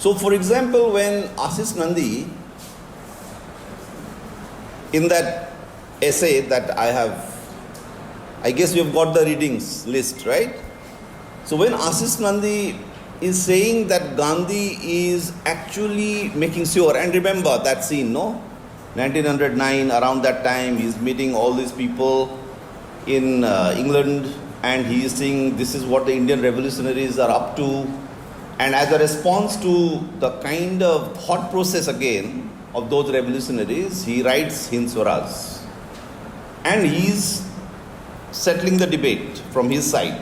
So for example, when Ashish Nandi, in that essay that I guess you've got the readings list, right? So when Ashish Nandi is saying that Gandhi is actually making sure, and remember that scene, no? 1909, around that time, he's meeting all these people in England, and he is saying this is what the Indian revolutionaries are up to. And as a response to the kind of thought process again of those revolutionaries, he writes Hind Swaraj. And he's settling the debate from his side.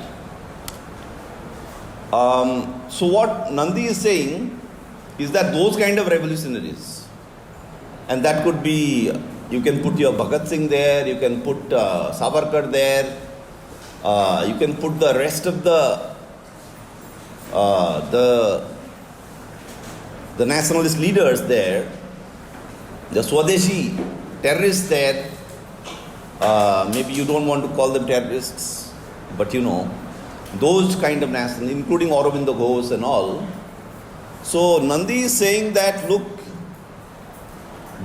So what Nandi is saying is that those kind of revolutionaries, and that could be, you can put your Bhagat Singh there, you can put Savarkar there, you can put the rest of the nationalist leaders there, the Swadeshi terrorists there. Maybe you don't want to call them terrorists, but you know, those kind of nationalists, including Aurobindo Ghosh and all. So Nandi is saying that, look,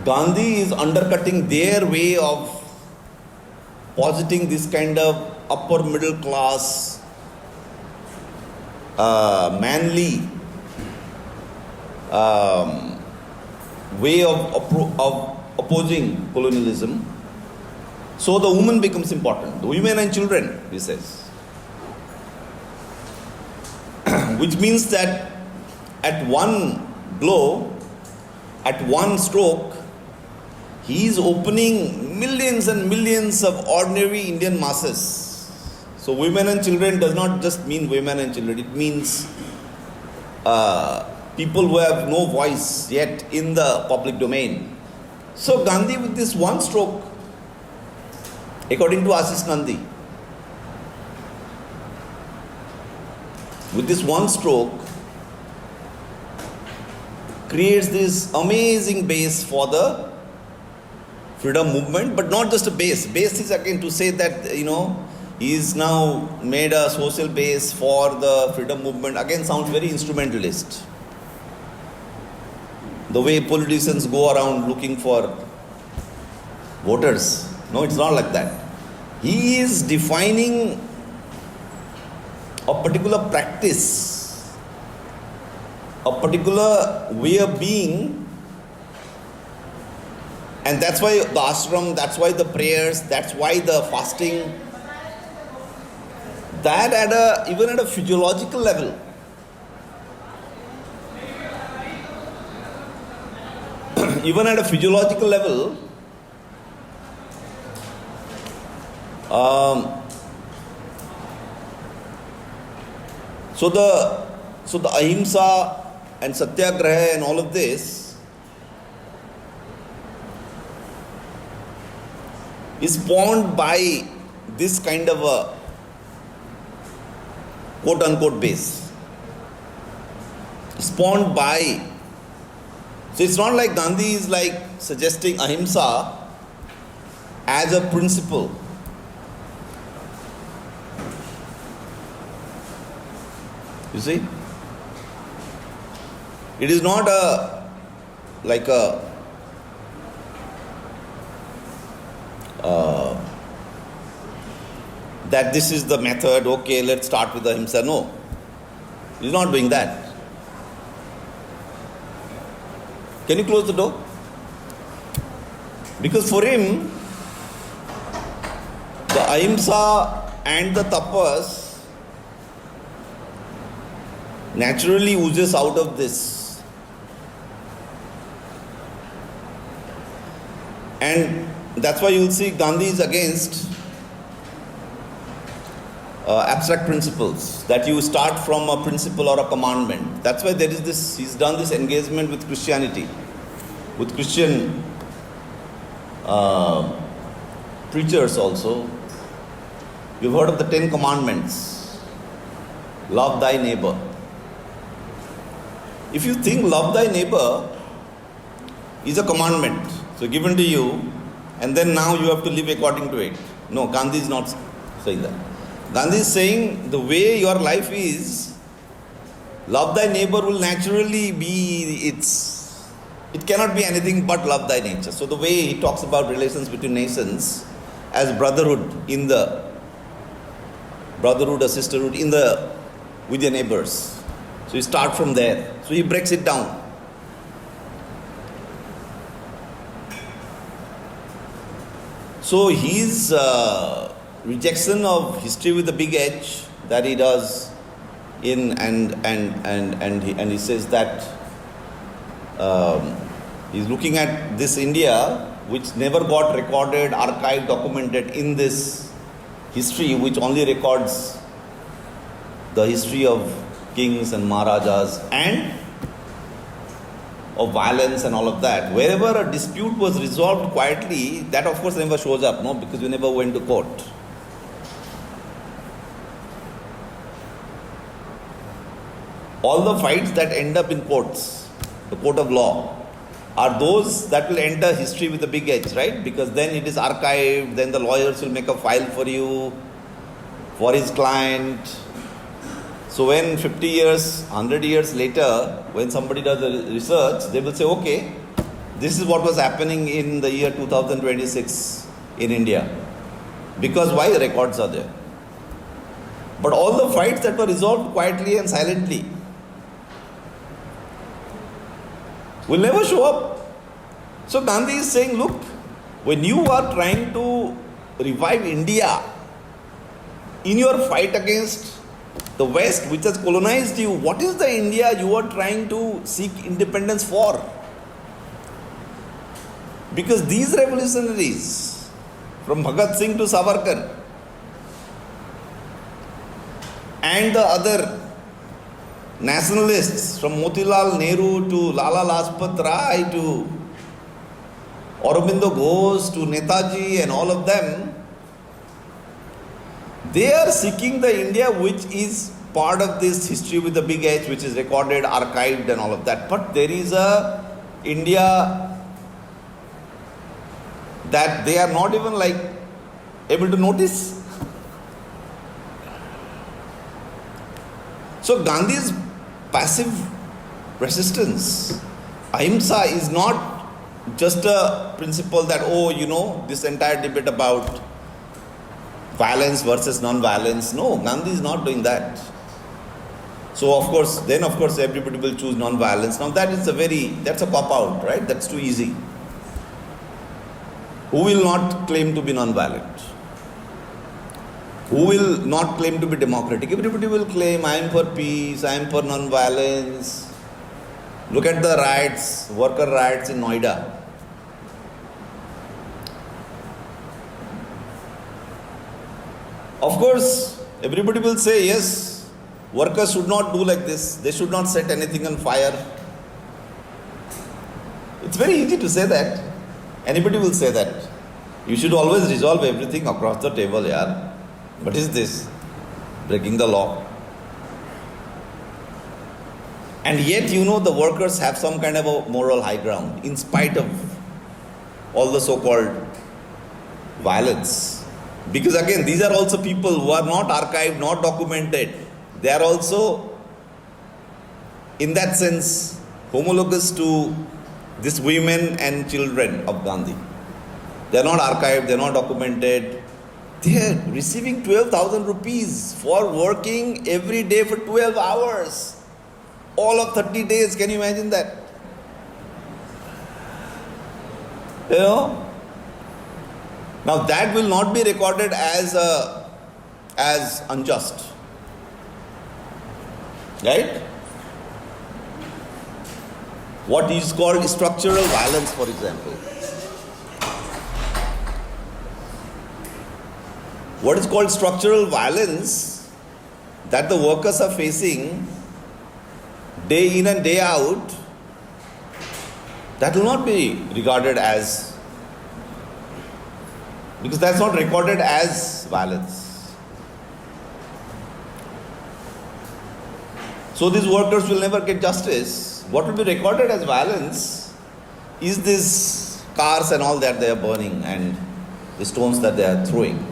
Gandhi is undercutting their way of positing this kind of upper middle class, manly way of opposing colonialism. So the woman becomes important. The women and children, he says. Which means that at one blow, at one stroke, he is opening millions and millions of ordinary Indian masses. So women and children does not just mean women and children. It means people who have no voice yet in the public domain. So Gandhi, with this one stroke, according to Ashish Nandi, with this one stroke, creates this amazing base for the freedom movement, but not just a base. Base is again to say that, you know, he's now made a social base for the freedom movement. Again, sounds very instrumentalist. The way politicians go around looking for voters. No, it's not like that. He is defining a particular practice, a particular way of being, and that's why the ashram, that's why the prayers, that's why the fasting, that even at a physiological level, even at a physiological level, so the ahimsa and satyagraha and all of this is spawned by this kind of a quote-unquote base. Spawned by. So it's not like Gandhi is like suggesting ahimsa as a principle. You see? It is not that this is the method, okay, let's start with ahimsa. No. He's not doing that. Can you close the door? Because for him, the ahimsa and the tapas naturally oozes out of this. And that's why you'll see Gandhi is against abstract principles, that you start from a principle or a commandment. That's why there is this, he's done this engagement with Christianity, with Christian preachers also. You've heard of the 10 Commandments. Love thy neighbor. If you think love thy neighbor is a commandment, so given to you, and then now you have to live according to it. No, Gandhi is not saying that. Gandhi is saying the way your life is, Love thy neighbor will naturally be, it cannot be anything but love thy nature. So the way he talks about relations between nations as brotherhood or sisterhood with your neighbors. So you start from there. So he breaks it down. So his rejection of history with the big H that he does and he says that he's looking at this India which never got recorded, archived, documented in this history, which only records the history of kings and maharajas and of violence and all of that. Wherever a dispute was resolved quietly, that of course never shows up, no, because we never went to court. All the fights that end up in courts, the court of law, are those that will enter history with a big H, right? Because then it is archived, then the lawyers will make a file for you, for his client. So when 50 years, 100 years later, when somebody does the research, they will say, okay, this is what was happening in the year 2026 in India. Because why? The records are there. But all the fights that were resolved quietly and silently will never show up. So Gandhi is saying, look, when you are trying to revive India in your fight against the West, which has colonized you, what is the India you are trying to seek independence for? Because these revolutionaries, from Bhagat Singh to Savarkar, and the other nationalists, from Motilal Nehru to Lala Lajpat Rai to Aurobindo Ghosh to Netaji and all of them, they are seeking the India which is part of this history with the big H, which is recorded, archived and all of that. But there is a India that they are not even able to notice. So Gandhi's passive resistance, ahimsa, is not just a principle that, this entire debate about violence versus non-violence. No, Gandhi is not doing that. So of course everybody will choose non-violence. Now that's a cop-out, right? That's too easy. Who will not claim to be non-violent? Who will not claim to be democratic? Everybody will claim, I am for peace, I am for non-violence. Look at the riots, worker riots in Noida. Of course, everybody will say, yes, workers should not do like this. They should not set anything on fire. It's very easy to say that. Anybody will say that. You should always resolve everything across the table, yaar. What is this? Breaking the law. And yet, the workers have some kind of a moral high ground in spite of all the so-called violence. Because again, these are also people who are not archived, not documented. They are also, in that sense, homologous to these women and children of Gandhi. They are not archived, they are not documented. They are receiving 12,000 rupees for working every day for 12 hours. All of 30 days, can you imagine that? Now that will not be recorded as unjust. Right? What is called structural violence, for example. What is called structural violence that the workers are facing day in and day out, that will not be regarded as, because that's not recorded as violence. So these workers will never get justice. What will be recorded as violence is these cars and all that they are burning and the stones that they are throwing.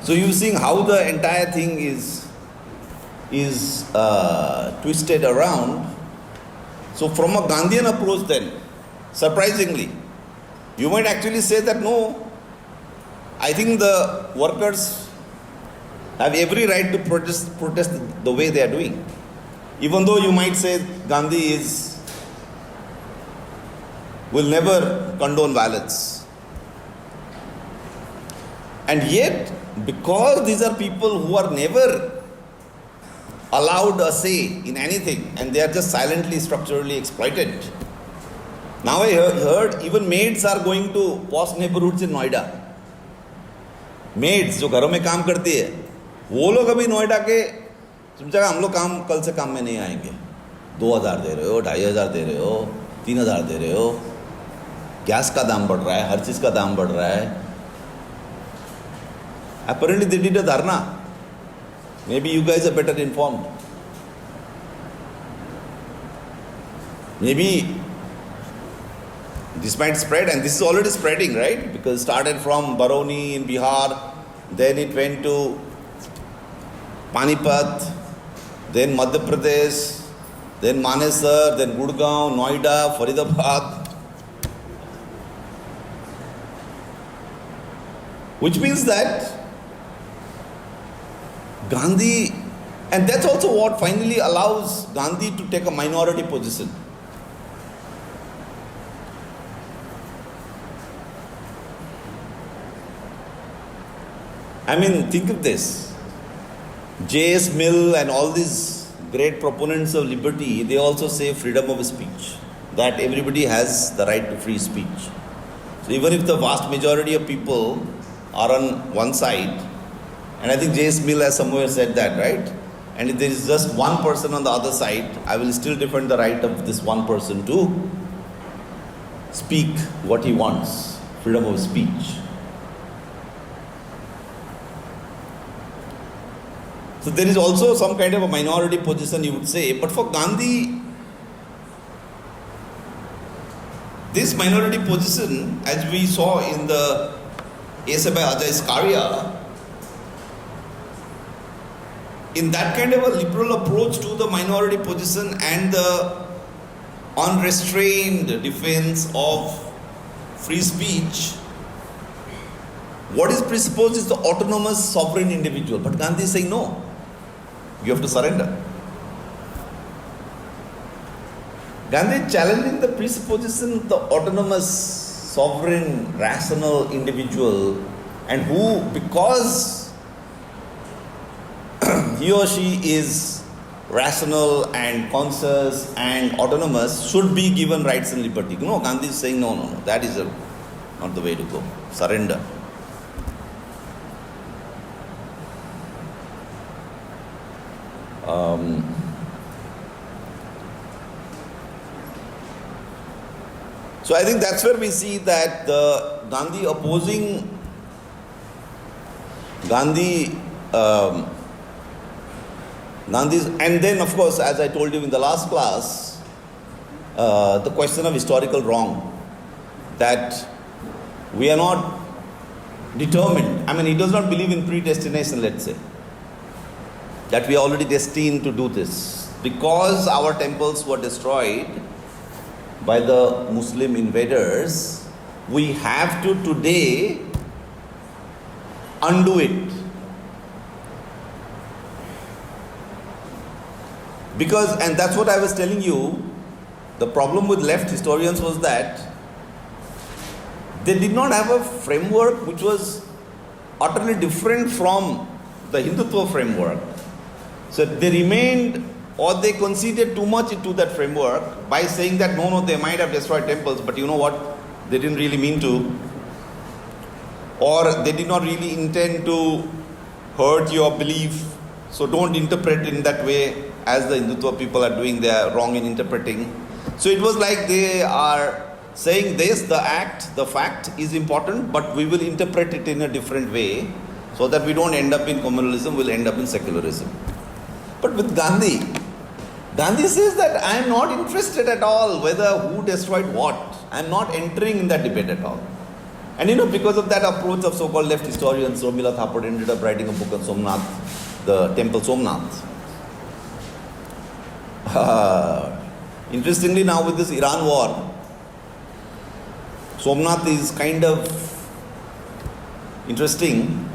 So you're seeing how the entire thing is is twisted around. So from a Gandhian approach then, surprisingly, you might actually say that no, I think the workers have every right to protest the way they are doing. Even though you might say Gandhi will never condone violence. And yet, because these are people who are never allowed a say in anything and they are just silently, structurally exploited. Now I heard even maids are going to posh neighborhoods in Noida. Maids जो घरों में काम करती है, वो लोग अभी नोएडा के जगह हम लोग कल से काम में नहीं आएंगे. 2000 दे रहे हो, 2500 दे रहे हो, 3000 दे रहे हो, गैस का दाम बढ़ रहा है, हर चीज़ का दाम बढ़ रहा है. Apparently they did a dharna. Maybe you guys are better informed. Maybe this might spread, and this is already spreading, right? Because it started from Barauni in Bihar, then it went to Panipat, then Madhya Pradesh, then Manesar, then Gurgaon, Noida, Faridabad. Which means that Gandhi, and that's also what finally allows Gandhi to take a minority position. I mean, think of this. J.S. Mill and all these great proponents of liberty, they also say freedom of speech, that everybody has the right to free speech. So even if the vast majority of people are on one side, and I think J.S. Mill has somewhere said that, right? And if there is just one person on the other side, I will still defend the right of this one person to speak what he wants, freedom of speech. So there is also some kind of a minority position, you would say. But for Gandhi, this minority position, as we saw in the essay by Ajay Skaria, in that kind of a liberal approach to the minority position and the unrestrained defense of free speech, what is presupposed is the autonomous sovereign individual. But Gandhi is saying no, you have to surrender. Gandhi is challenging the presupposition of the autonomous, sovereign, rational individual, and who, because he or she is rational and conscious and autonomous, should be given rights and liberty. No, Gandhi is saying no, that is not the way to go. Surrender. So I think that's where we see that the Gandhi opposing Gandhi's, and then of course, as I told you in the last class, the question of historical wrong, that we are not determined. I mean, he does not believe in predestination, let's say, that we are already destined to do this. Because our temples were destroyed by the Muslim invaders, we have to today undo it. Because, and that's what I was telling you, the problem with left historians was that they did not have a framework which was utterly different from the Hindutva framework. So they remained, or they conceded too much into that framework by saying that no, they might have destroyed temples, but you know what, they didn't really mean to, or they did not really intend to hurt your belief, so don't interpret in that way as the Hindutva people are doing. They are wrong in interpreting. So it was like they are saying this, the act, the fact is important, but we will interpret it in a different way so that we don't end up in communalism, we'll end up in secularism. But with Gandhi says that I am not interested at all whether who destroyed what. I am not entering in that debate at all. And because of that approach of so-called left historians, Romila Thapar ended up writing a book on Somnath, the temple Somnath. Interestingly, now with this Iran war, Somnath is kind of interesting.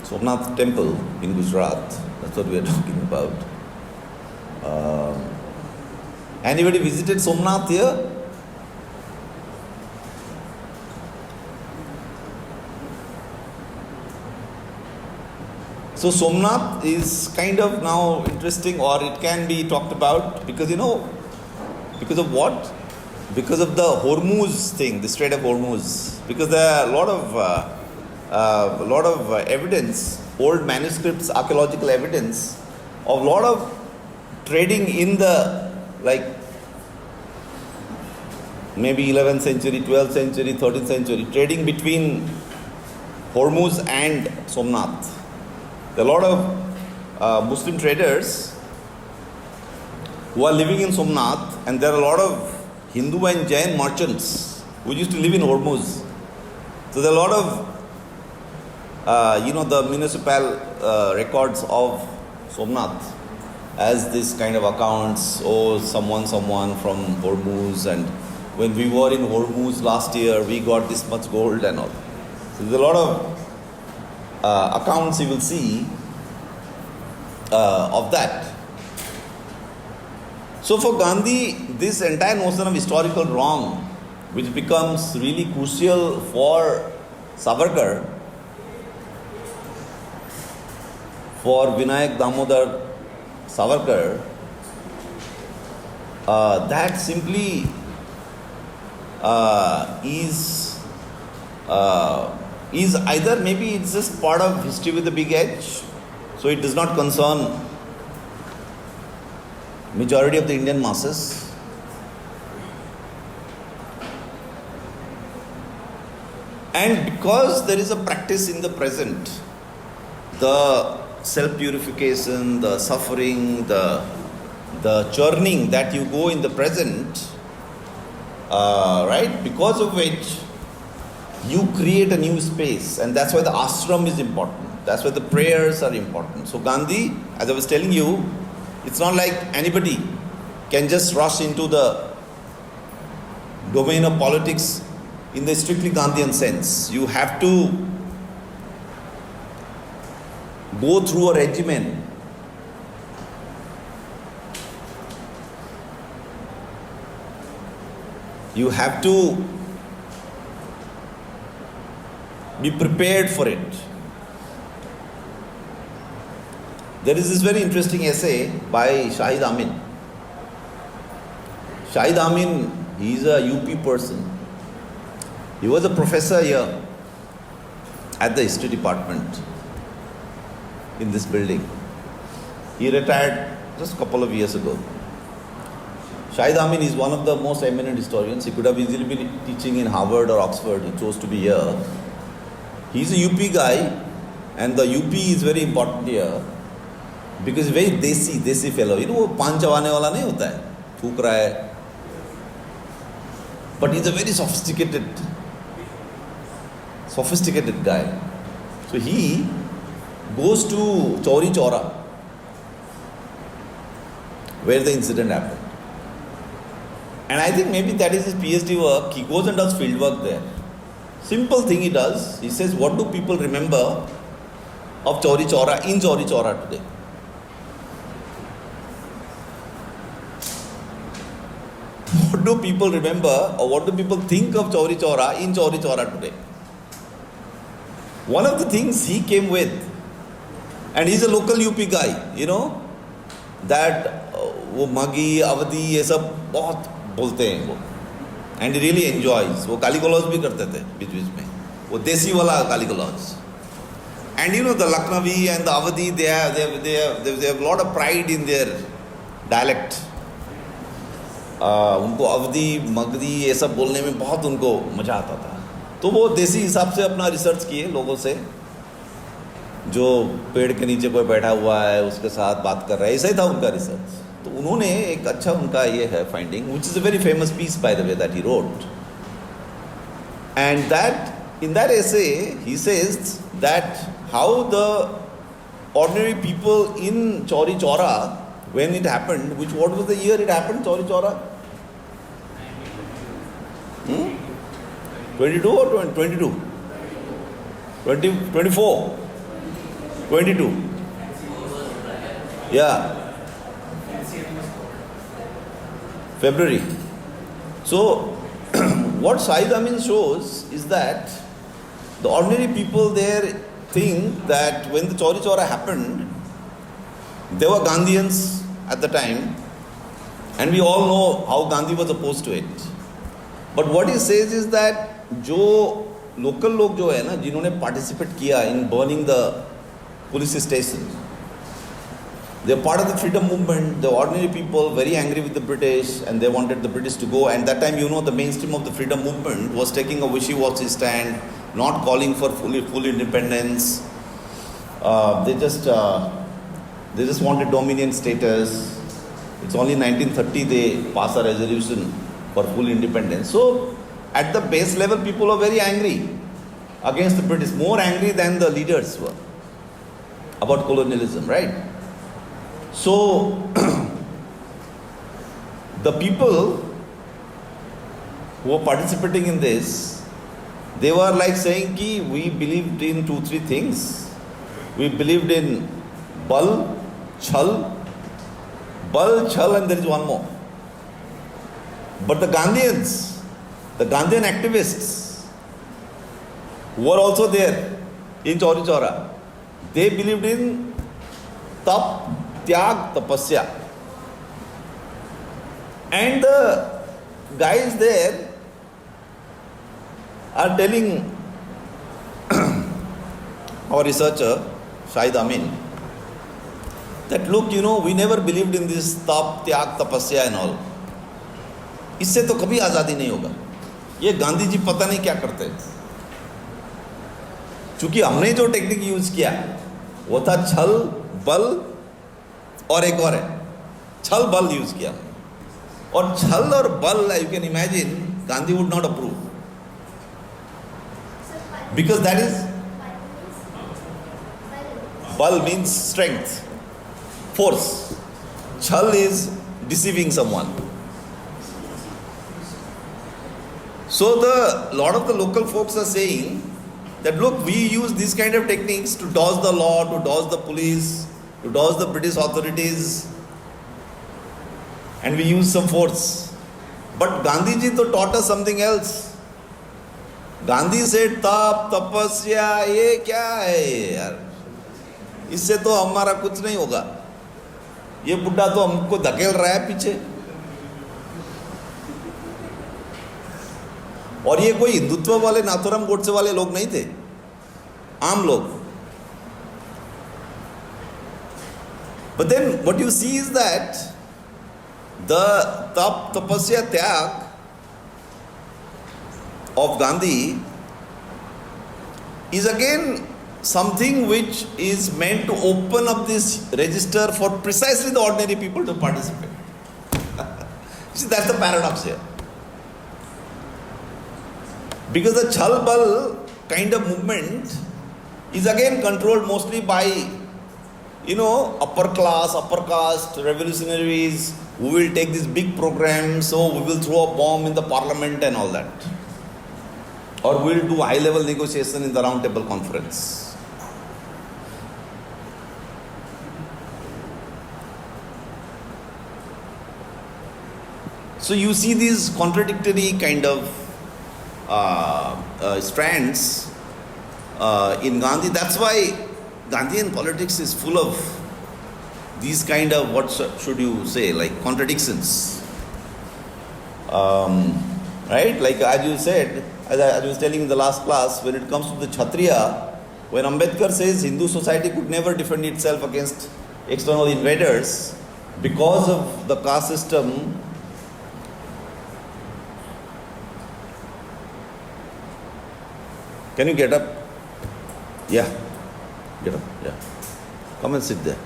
Somnath temple in Gujarat, that's what we are talking about. Anybody visited Somnath here? So Somnath is kind of now interesting, or it can be talked about because because of what? Because of the Hormuz thing, the Strait of Hormuz. Because there are a lot of evidence, old manuscripts, archaeological evidence of a lot of trading in the maybe 11th century, 12th century, 13th century, trading between Hormuz and Somnath. There are a lot of Muslim traders who are living in Somnath, and there are a lot of Hindu and Jain merchants who used to live in Hormuz. So there are a lot of, the municipal records of Somnath as this kind of accounts, someone from Hormuz, and when we were in Hormuz last year, we got this much gold and all. So there's a lot of accounts you will see of that. So for Gandhi, this entire notion of historical wrong, which becomes really crucial for Savarkar, for Vinayak Damodar Savarkar, that simply is either maybe it's just part of history with a big H, so it does not concern majority of the Indian masses. And because there is a practice in the present, the self-purification, the suffering, the churning that you go in the present, right? Because of which you create a new space, and that's why the ashram is important. That's why the prayers are important. So Gandhi, as I was telling you, it's not like anybody can just rush into the domain of politics in the strictly Gandhian sense. You have to go through a regimen. You have to be prepared for it. There is this very interesting essay by Shahid Amin. Shahid Amin, he is a UP person. He was a professor here at the history department in this building. He retired just a couple of years ago. Shahid Amin is one of the most eminent historians. He could have easily been teaching in Harvard or Oxford. He chose to be here. He's a UP guy, and the UP is very important here because very desi fellow. वो पान चबाने वाला नहीं होता है, थूक रहा है. But he's a very sophisticated guy. So he goes to Chauri Chaura, where the incident happened. And I think maybe that is his PhD work. He goes and does field work there. Simple thing he does. He says, what do people remember of Chauri Chaura in Chauri Chaura today? What do people remember, or what do people think of Chauri Chaura in Chauri Chaura today? One of the things he came with, and he's a local UP guy, that वो मगी अवधि ये सब बहुत बोलते हैं वो, and he really enjoys. वो गाली गलौज भी करते थे बीच बीच में, वो देसी वाला गाली गलौज. And the Lucknowi and the Awadhi, they have a lot of pride in their dialect. उनको अवधि मगधी ये सब बोलने में बहुत उनको मजा आता था. तो वो देसी हिसाब से अपना रिसर्च किए लोगों से, जो पेड़ के नीचे कोई बैठा हुआ है उसके साथ बात कर रहा है, ऐसा ही था उनका रिसर्च. तो उन्होंने एक अच्छा उनका ये है finding, which is a very famous piece by the way that he wrote. And that in that essay he says that how the ordinary people in Chauri Chaura, when it happened, what was the year it happened, Chauri Chaura? 22 or 22? 24? 22? Yeah. February. So, what Saeed Amin shows is that the ordinary people there think that when the Chauri Chaura happened, there were Gandhians at the time, and we all know how Gandhi was opposed to it. But what he says is that जो local लोग जो है ना, जिन्होंने participate किया in burning the police station, they are part of the freedom movement. The ordinary people very angry with the British, and they wanted the British to go. And that time, the mainstream of the freedom movement was taking a wishy-washy stand, not calling for full independence. They just wanted dominion status. It's only 1930 they pass a resolution for full independence. So, at the base level, people are very angry against the British, more angry than the leaders were about colonialism, right? So, the people who were participating in this, they were like saying ki we believed in 2-3 things. We believed in bal, chal, and there is one more. But the Gandhians, the Gandhian activists who were also there in Chauri Chaura, they believed in tap, tyag, tapasya. And the guys there are telling our researcher, Saeed Amin, that look, we never believed in this tap, tyag, tapasya and all. इससे तो कभी आज़ादी नहीं होगा. ये गांधी जी पता नहीं क्या करते हैं. चूंकि हमने जो टेक्निक यूज किया वो था छल, बल और एक और है, छल बल यूज किया. और छल और बल, you can imagine, Gandhi would not approve, because that is बल means strength, force. Chal is deceiving someone. So lot of the local folks are saying that look, we use these kind of techniques to dodge the law, to dodge the police, to dodge the British authorities, and we use some force. But Gandhi ji to taught us something else. Gandhi said tap, tapasya, ये क्या है यार, इससे तो हमारा कुछ नहीं होगा, ये बुड्ढा तो हमको धकेल रहा है पीछे. और ये कोई हिंदुत्व वाले नाथुराम गोडसे वाले लोग नहीं थे, आम लोग. But then what you see is that the tapasya tyag of Gandhi is again something which is meant to open up this register for precisely the ordinary people to participate. See, that's the paradox here. Because the chal bal kind of movement is again controlled mostly by, upper class, upper caste revolutionaries who will take this big program, so we will throw a bomb in the parliament and all that. Or we will do high level negotiation in the round table conference. So you see these contradictory kind of strands in Gandhi. That's why Gandhian politics is full of these kind of, what should you say, like contradictions. Right? Like as you said, as I was telling in the last class, when it comes to the Kshatriya, when Ambedkar says Hindu society could never defend itself against external invaders because of the caste system, can you get up? Yeah. Get up. Yeah. Come and sit there.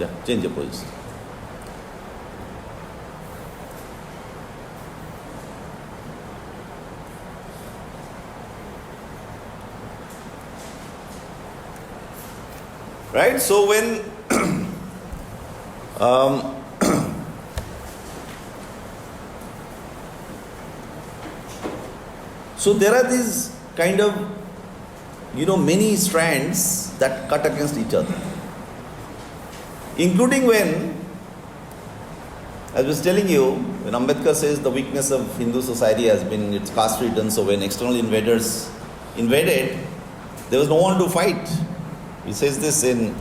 Yeah. Change your position. Right? So when um, so there are these kind of many strands that cut against each other, including when, as I was telling you, when Ambedkar says the weakness of Hindu society has been its caste ridden, so when external invaders invaded, there was no one to fight. He says this in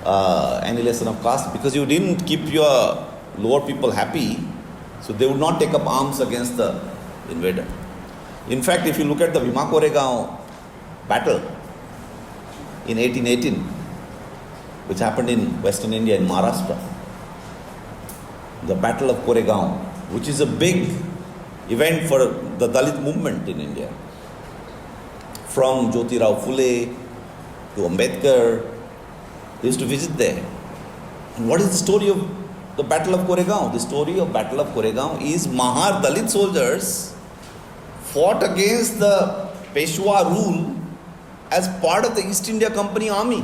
Annihilation of Caste, because you didn't keep your lower people happy, so they would not take up arms against the invader. In fact, if you look at the Bhima Koregaon battle in 1818, which happened in Western India, in Maharashtra, the Battle of Koregaon, which is a big event for the Dalit movement in India, from Jyotirao Phule to Ambedkar, they used to visit there. And what is the story of the Battle of Koregaon? The story of Battle of Koregaon is Mahar Dalit soldiers fought against the Peshwa rule as part of the East India Company army.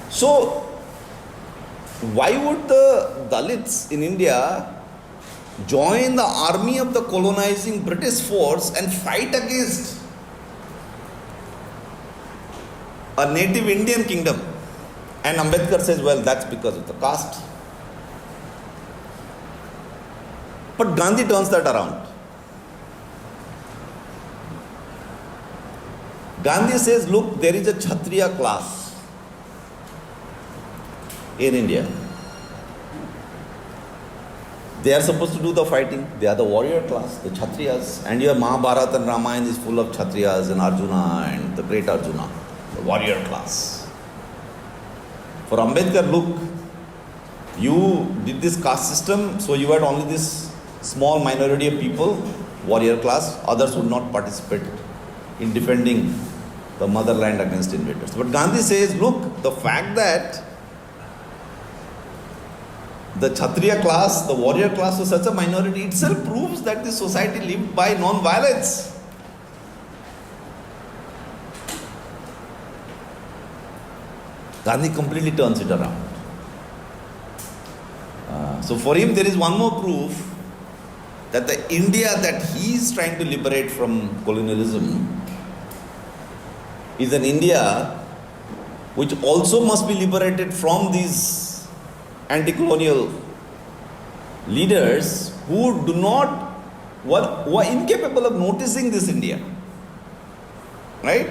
So, why would the Dalits in India join the army of the colonizing British force and fight against a native Indian kingdom? And Ambedkar says, well, that's because of the caste. But Gandhi turns that around. Gandhi says, look, there is a Kshatriya class in India. They are supposed to do the fighting. They are the warrior class, the Kshatriyas. And your Mahabharata and Ramayana is full of Kshatriyas and Arjuna and the great Arjuna, the warrior class. For Ambedkar, look, you did this caste system, so you had only this small minority of people, warrior class, others would not participate in defending the motherland against invaders. But Gandhi says, look, the fact that the Kshatriya class, the warrior class was such a minority itself proves that this society lived by non-violence. Gandhi completely turns it around. So for him there is one more proof that the India that he is trying to liberate from colonialism is an India which also must be liberated from these anti-colonial leaders who who are incapable of noticing this India. Right?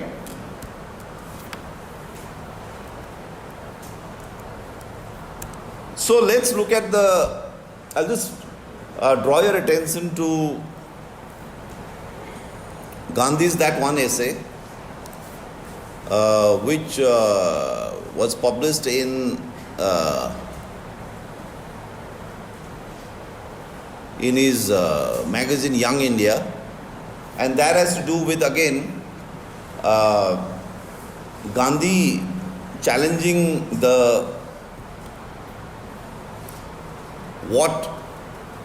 So let's look at I'll just draw your attention to Gandhi's that one essay, which was published in his magazine Young India, and that has to do with again Gandhi challenging what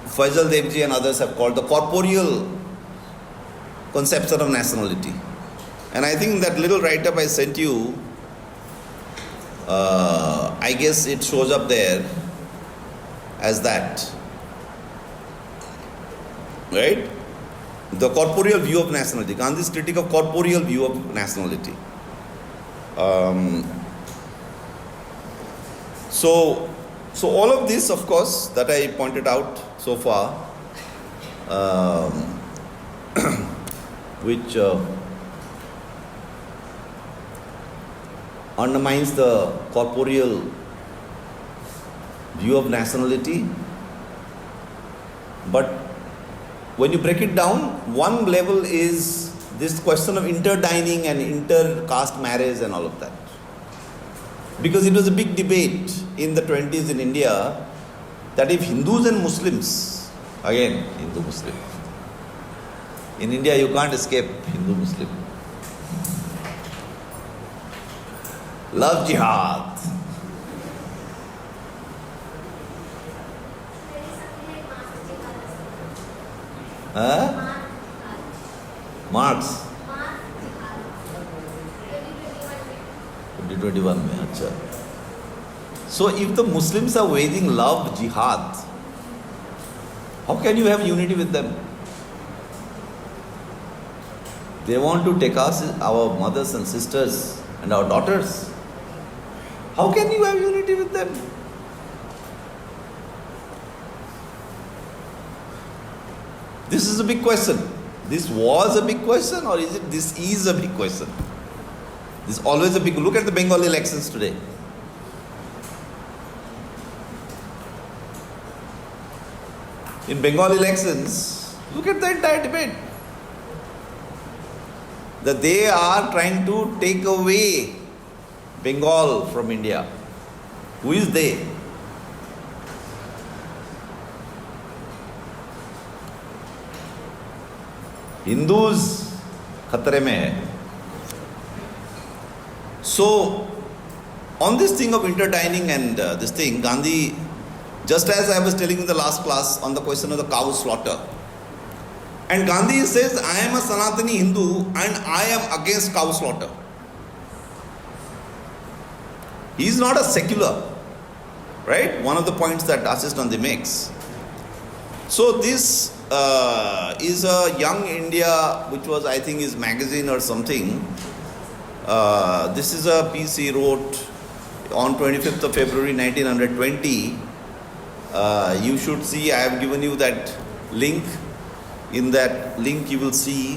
Faisal, Devji and others have called the corporeal conception of nationality. And I think that little write-up I sent you, I guess it shows up there as that. Right? The corporeal view of nationality. Gandhi's critique of corporeal view of nationality. So all of this, of course, that I pointed out so far, which undermines the corporeal view of nationality. But when you break it down, one level is this question of interdining and inter-caste marriage and all of that. Because it was a big debate in the 20s in India that if Hindus and Muslims, again Hindu-Muslim, in India you can't escape Hindu-Muslim. Love jihad. Marx. 21 में. अच्छा. So if the Muslims are waging love jihad, how can you have unity with them? They want to take us, our mothers and sisters and our daughters. How can you have unity with them? This is a big question. This was a big question, or is it this is a big question? This is always a big. Look at the Bengal elections today. In Bengal elections, look at the entire debate. That they are trying to take away Bengal from India. Who is they? Hindus खतरे में है. So, on this thing of interdining and this thing, Gandhi, just as I was telling in the last class on the question of the cow slaughter, and Gandhi says, I am a Sanatani Hindu and I am against cow slaughter. He is not a secular, right? One of the points that Ashish Nandi makes. So this is a Young India, which was, I think, his magazine or something. This is a piece he wrote on 25th of February 1920. You should see, I have given you that link. In that link you will see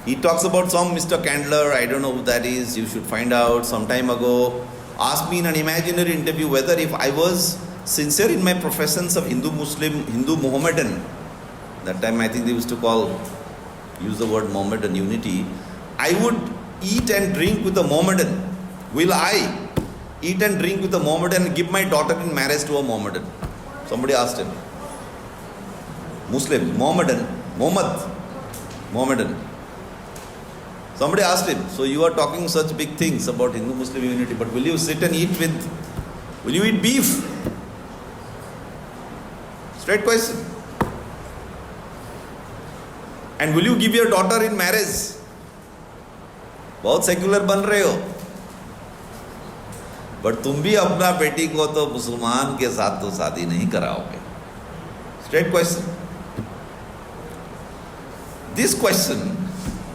he talks about some Mr. Candler, I don't know who that is, you should find out. Some time ago asked me in an imaginary interview whether if I was sincere in my professions of Hindu-Muslim, Hindu-Mahomedan, that time I think they used to use the word Mohammedan unity, I would eat and drink with a Mohammedan. Will I eat and drink with a Mohammedan and give my daughter in marriage to a Mohammedan? Somebody asked him. Muslim, Mohammedan, Mohammedan. Somebody asked him, so you are talking such big things about Hindu-Muslim unity, but will you sit and will you eat beef? Straight question. And will you give your daughter in marriage? बहुत secular बन रहे हो, but तुम भी अपना बेटी को तो मुसलमान के साथ तो शादी नहीं कराओगे. Straight question. This question,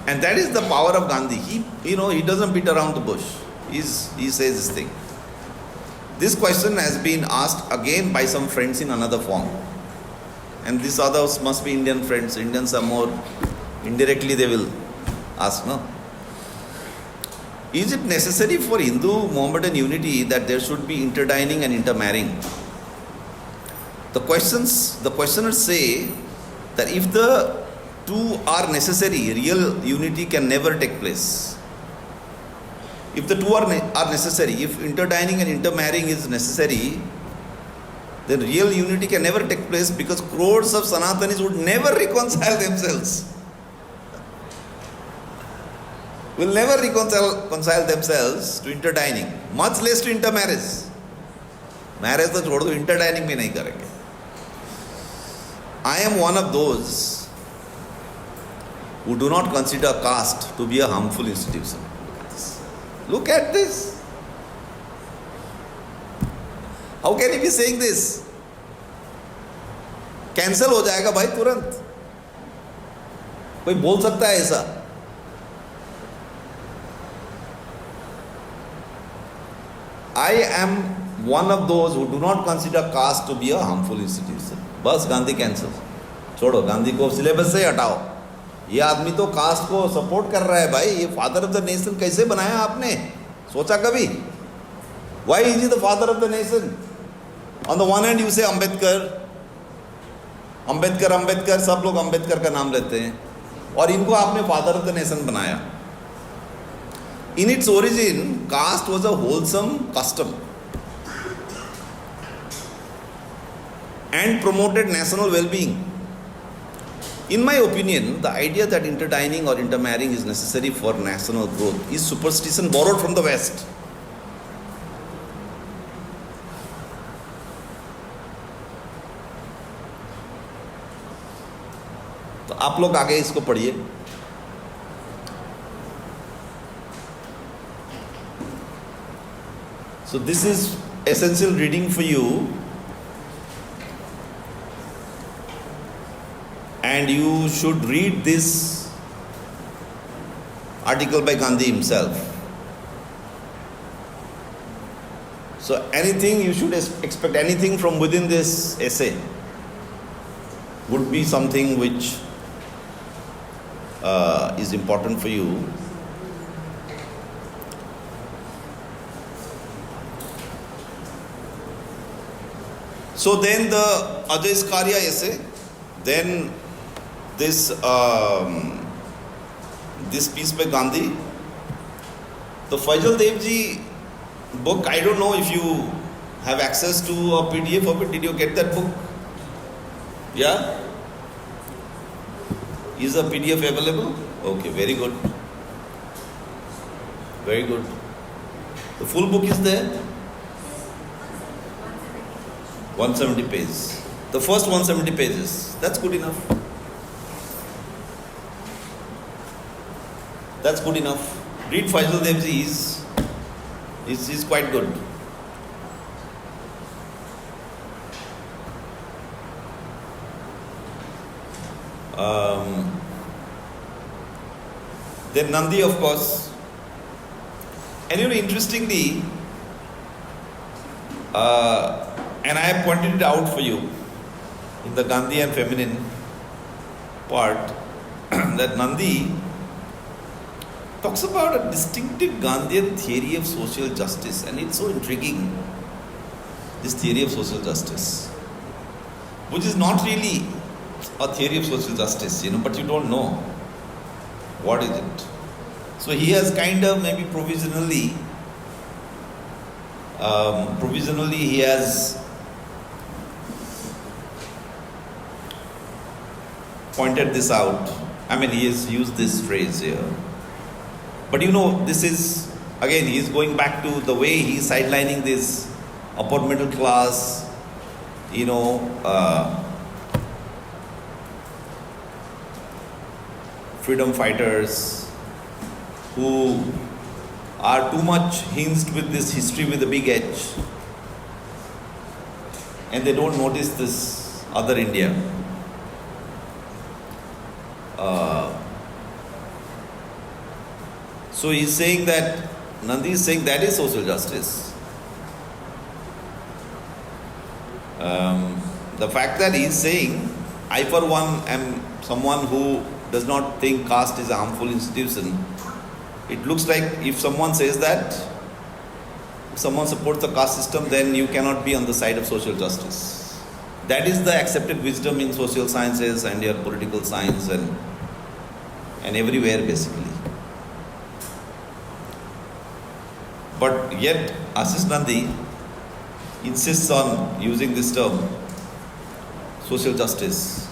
and that is the power of Gandhi. He doesn't beat around the bush. He says this thing. This question has been asked again by some friends in another form, and these others must be Indian friends. Indians are more indirectly they will ask, no? Is it necessary for Hindu-Mohammedan unity that there should be interdining and intermarrying? The questioners say that if the two are necessary, real unity can never take place. If the two are necessary, if interdining and intermarrying is necessary, then real unity can never take place because crores of Sanatanis would never reconcile themselves. Will never reconcile themselves to interdining, much less to intermarriage. Marriage तो छोड़ दो, interdining भी नहीं करेंगे. I am one of those who do not consider caste to be a harmful institution. Look at this. How can he be saying this? Cancel हो जाएगा भाई तुरंत. कोई बोल सकता है ऐसा? I am one of those who do not consider caste to be a harmful institution. बस गांधी कैंसिल. छोड़ो, गांधी को सिलेबस से हटाओ. ये आदमी तो कास्ट को सपोर्ट कर रहा है भाई. ये फादर ऑफ द नेशन कैसे बनाया आपने? सोचा कभी? Why is he the father of the nation? On the one hand you say Ambedkar, सब लोग अम्बेडकर का नाम लेते हैं, और इनको आपने फादर ऑफ द नेशन बनाया. In its origin, caste was a wholesome custom and promoted national well-being. In my opinion, the idea that interdining or intermarrying is necessary for national growth is superstition borrowed from the West. तो आप लोग आगे इसको पढ़िए. So this is essential reading for you, and you should read this article by Gandhi himself. So anything, you should expect anything from within this essay would be something which is important for you. So then the Ajay Skaria essay, then this this piece by Gandhi, the Faisal Devji book. I don't know if you have access to a PDF of it. Did you get that book? Yeah? Is a PDF available? Okay, very good. Very good. The full book is there? 170 pages. The first 170 pages. That's good enough. That's good enough. Read Faisal Devji is quite good. Then Nandi, of course. And interestingly, and I have pointed it out for you in the Gandhian feminine part, that Nandi talks about a distinctive Gandhian theory of social justice, and it's so intriguing, this theory of social justice, which is not really a theory of social justice, but you don't know what is it. So he has kind of maybe provisionally he has pointed this out. I mean, he has used this phrase here. But this is, again, he is going back to the way he is sidelining this upper middle class, freedom fighters who are too much hinged with this history with a big H, and they don't notice this other India. So he's saying that, Nandi is saying that is social justice. The fact that he's saying, I for one am someone who does not think caste is a harmful institution. It looks like if someone says that, if someone supports the caste system, then you cannot be on the side of social justice. That is the accepted wisdom in social sciences and your political science and everywhere basically. But yet Ashish Nandi insists on using this term, social justice.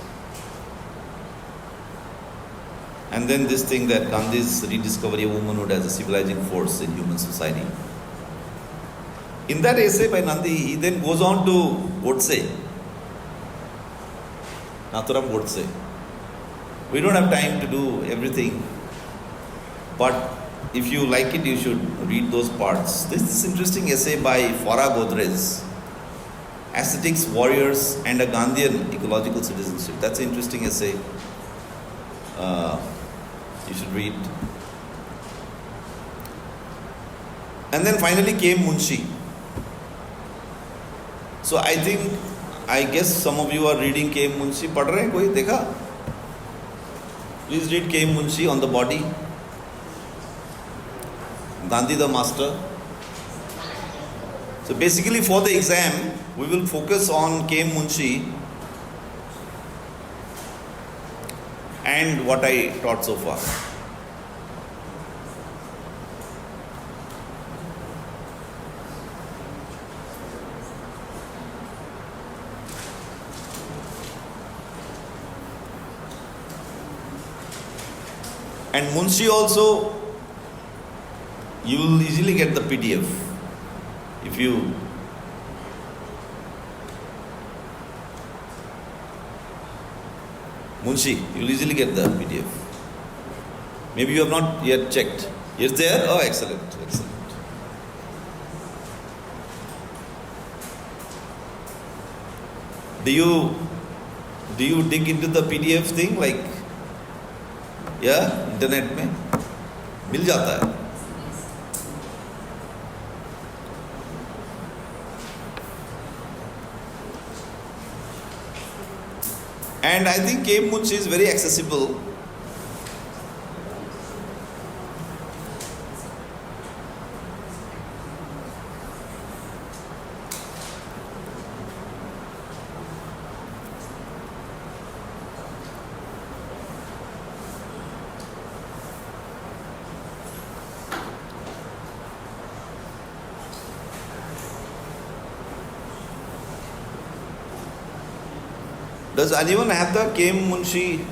And then this thing that Gandhi's rediscovery of womanhood as a civilizing force in human society. In that essay by Nandi, he then goes on to Godrej, Nathuram Godrej. We don't have time to do everything, but if you like it, you should read those parts. This is interesting essay by Farah, Godrej, Ascetics, Warriors, and a Gandhian Ecological Citizenship. That's an interesting essay. You should read. And then finally came Munshi. So I guess some of you are reading K. Munshi. पढ़ रहे हैं कोई देखा? Please read K. Munshi on the body. Gandhi the Master. So basically for the exam, we will focus on K. Munshi and what I taught so far. And Munshi also, you will easily get the PDF if you Munshi, you will easily get the PDF. Maybe you have not yet checked. It's there? Oh, excellent, excellent. Do you dig into the PDF thing, like, yeah, internet में मिल जाता है. And I think K. Munshi is very accessible. Does anyone have the K. Munshi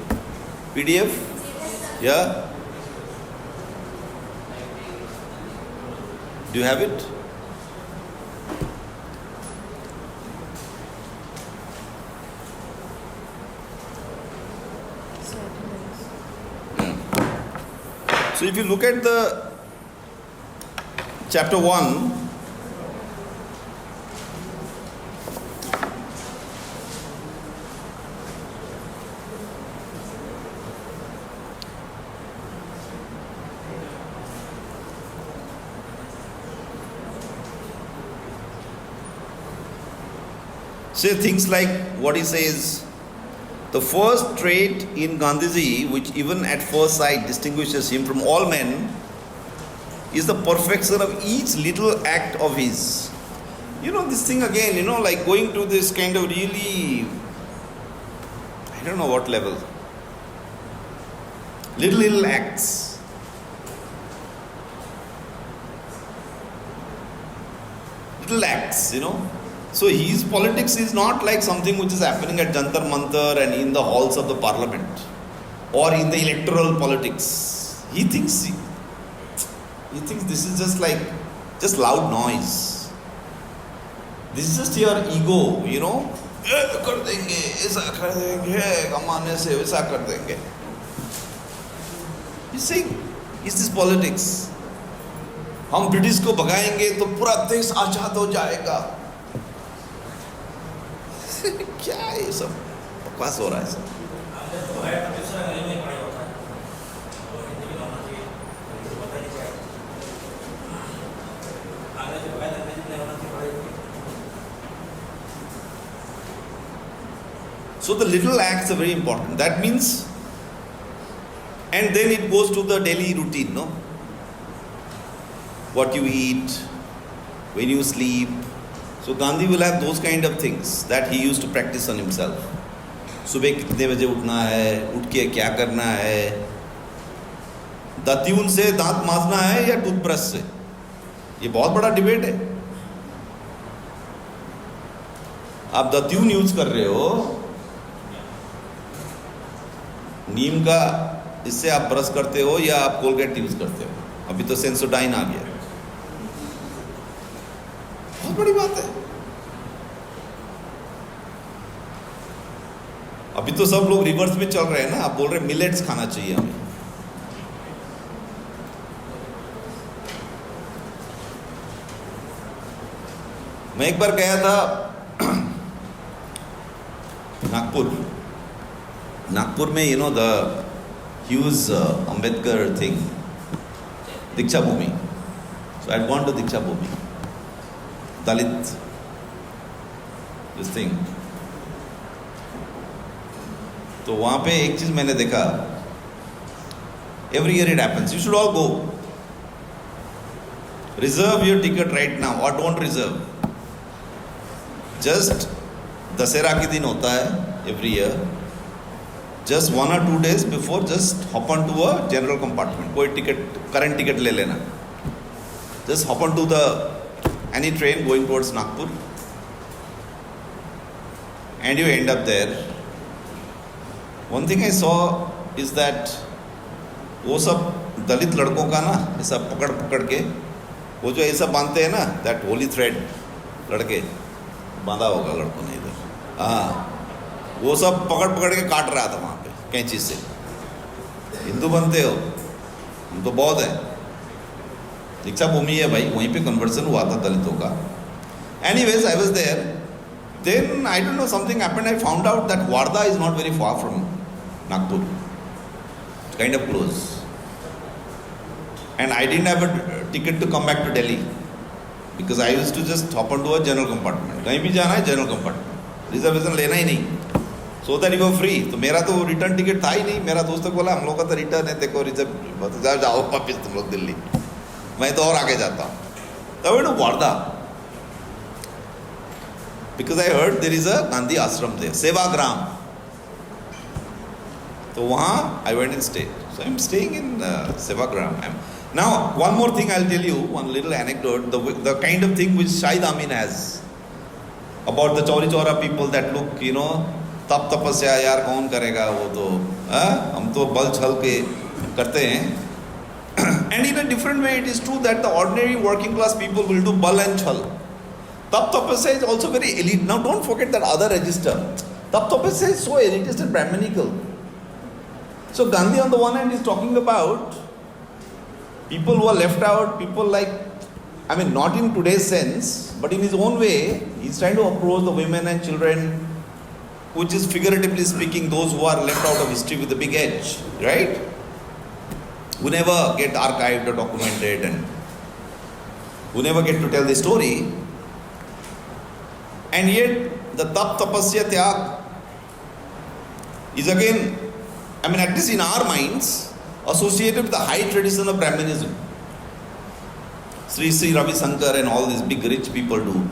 PDF? Yeah? Do you have it? So if you look at the chapter 1, say things like what he says, the first trait in Gandhiji, which even at first sight distinguishes him from all men, is the perfection of each little act of his. You know, this thing again, you know, like going to this kind of really, I don't know what level, little acts. Little acts, you know. So his politics is not like something which is happening at Jantar Mantar and in the halls of the parliament or in the electoral politics. He thinks this is just like just loud noise. This is just your ego, you know. कर देंगे, ऐसा कर देंगे, कमाने से वैसा कर देंगे. He's saying, is this politics? हम ब्रिटिश को भगाएंगे तो पूरा देश आजाद हो जाएगा. क्या है ये सब बकवास हो रहा है सब. So the little acts are very important. That means, and then it goes to the daily routine, no? What you eat, when you sleep. So Gandhi will have those kind of things that he used to practice on himself. सुबह कितने बजे उठना है, उठ के क्या करना है, दातून से दांत मांजना है या टूथब्रश से, ये बहुत बड़ा डिबेट है. आप दातून यूज कर रहे हो, नीम का, इससे आप ब्रश करते हो या आप कोलगेट यूज करते हो. अभी तो सेंसोडाइन आ गया, बहुत बड़ी बात है. अभी तो सब लोग रिवर्स में चल रहे हैं ना. आप बोल रहे मिलेट्स खाना चाहिए हमें. मैं एक बार गया था नागपुर में, you know the huge Ambedkar thing, Deeksha Bhoomi. So I had gone to Deeksha Bhoomi, Dalit, this thing. तो वहाँ पे एक चीज़ मैंने देखा, every year it happens. You should all go. Reserve your ticket right now or don't reserve. Just Dussehra के दिन होता है every year. Just 1 or 2 days before, just hop onto a general compartment. कोई ticket, current ticket ले लेना. Just hop onto the any train going towards Nagpur, and you end up there. One thing I saw is that वो सब दलित लड़कों का ना ऐसा पकड़ के, वो जो ऐसा बांधते हैं ना, that holy thread, लड़के बांधा होगा लड़कों ने इधर, हाँ, वो सब पकड़ के काट रहा था वहाँ पे कैंची से. हिंदू बनते हो, हम तो बौद्ध हैं. दीक्षा भूमि है भाई, वहीं पे कन्वर्सन हुआ था दलितों का. Anyways I was there. Then, I don't know, something happened. I found out that Wardha is not very far from Nagpur. It's kind of close. And I didn't have a ticket to come back to Delhi. Because I used to just hop onto a general compartment. कहीं भी जाना है general compartment. Reservation लेना ही नहीं. So that you were free. तो मेरा तो return ticket था ही नहीं. मेरा दोस्त को बोला हम लोग का तो return है, देखो रिजर्व जाओ वापस तुम लोग दिल्ली. मैं तो और आगे जाता हूँ. So I went to Wardha. Because I heard there is a Gandhi ashram there, Sevagram. So वहाँ I went and stayed. So I'm staying in Sevagram. Now one more thing I'll tell you, one little anecdote, the kind of thing which Shahid Amin has about the Chauri Chaura people that look, you know, तप तपस्या यार कौन करेगा वो तो हम तो बल छल के करते हैं. And in a different way it is true that the ordinary working class people will do bal and chal. Tap tapasya is also very elite. Now don't forget that other register. Tap tapasya is so elitist and Brahmanical. So Gandhi on the one hand is talking about people who are left out, people like, I mean not in today's sense, but in his own way, he's trying to approach the women and children, which is figuratively speaking those who are left out of history with a big edge, right? Who never get archived or documented and who never get to tell the story. And yet the tap tapasya tyag is again, I mean at least in our minds, associated with the high tradition of Brahmanism. Sri Ravi Shankar and all these big rich people do.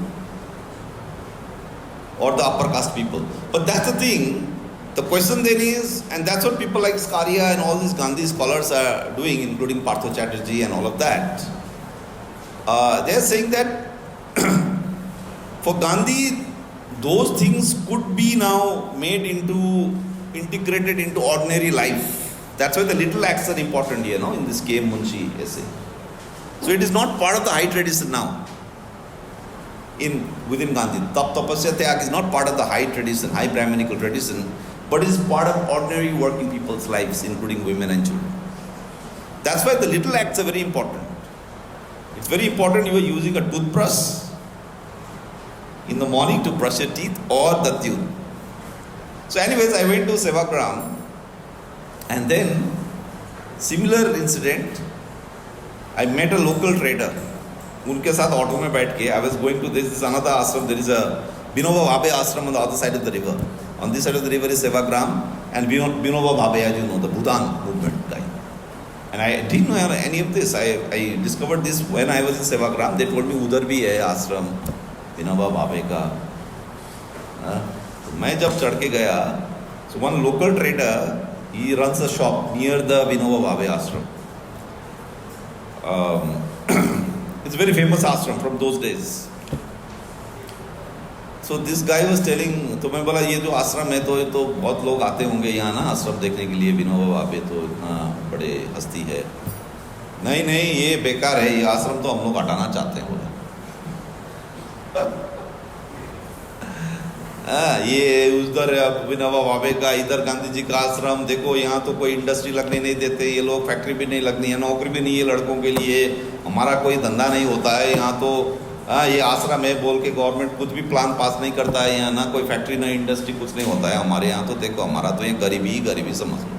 Or the upper caste people. But that's the thing. The question then is, and that's what people like Skaria and all these Gandhi scholars are doing, including Partho Chatterjee and all of that. They are saying that for Gandhi, those things could be now integrated into ordinary life. That's why the little acts are important here, in this K. Munshi essay. So it is not part of the high tradition now. Within Gandhi, Tap Tapasya Tyag is not part of the high tradition, high Brahmanical tradition, but is part of ordinary working people's lives, including women and children. That's why the little acts are very important. It's very important you are using a toothbrush in the morning to brush your teeth or the tune. So anyways, I went to Sevagram and then similar incident, I met a local trader. उनके साथ auto में बैठ के I was going to this another ashram. There is a Vinoba Bhave ashram on the other side of the river. On this side of the river is Sevagram and Vinoba Bhave, as you know, the Bhutan movement guy. And I didn't know any of this. I discovered this when I was in Sevagram. They told me udhar bhi hai ashram Vinoba Bhave ka. तो मैं जब चढ़ के गया, so one local trader, he runs a shop near the Vinoba Bhave ashram. It's a very famous ashram from those days. So this guy was telling, तो मैं बोला ये जो आश्रम है तो ये तो बहुत लोग आते होंगे यहाँ ना आश्रम देखने के लिए, विनोबा भावे तो इतना बड़े हस्ती है. नहीं नहीं ये बेकार है, ये आश्रम तो हम लोग हटाना चाहते हैं बोला. ये उधर विनोबा भावे का, इधर गांधी जी का आश्रम देखो, यहाँ तो कोई इंडस्ट्री लगने नहीं देते ये लोग, फैक्ट्री भी नहीं लगनी है, नौकरी भी नहीं है लड़कों के लिए, हमारा कोई धंधा नहीं होता है यहाँ तो. ये आश्रम है बोल के गवर्नमेंट कुछ भी प्लान पास नहीं करता है यहाँ, ना कोई फैक्ट्री ना इंडस्ट्री कुछ नहीं होता है हमारे यहाँ तो. देखो हमारा तो ये गरीबी समझ लो.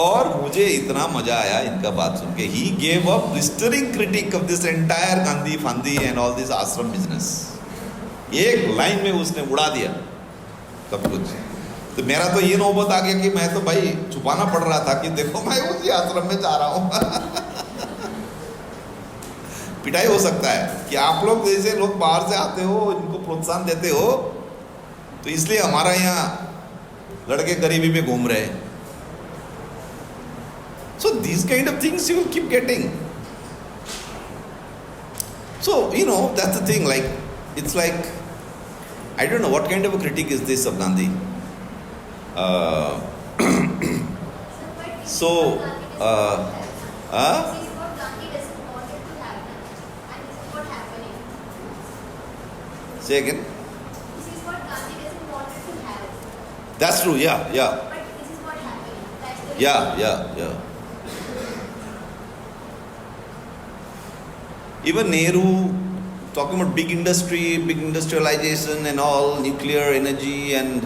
और मुझे इतना मजा आया इनका बात सुन के. He gave a blistering critique of this entire Gandhi फंदी and all this ashram business. एक लाइन में उसने उड़ा दिया सब कुछ. तो मेरा तो ये नौबत आ गया कि मैं तो भाई छुपाना पड़ रहा था कि देखो मैं उसी आश्रम में जा रहा हूँ. पिटाई हो सकता है कि आप लोग जैसे लोग बाहर से आते हो, इनको प्रोत्साहन देते हो, तो इसलिए हमारा यहाँ लड़के गरीबी में घूम रहे हैं. So these kind of things you will keep getting. So that's the thing. Like it's like I don't know what kind of a critique is this of Gandhi. Say again. This is what Gandhi doesn't want to have. That's true. Yeah. But this is what happening. That's the Yeah. Even Nehru talking about big industry, big industrialization and all, nuclear energy and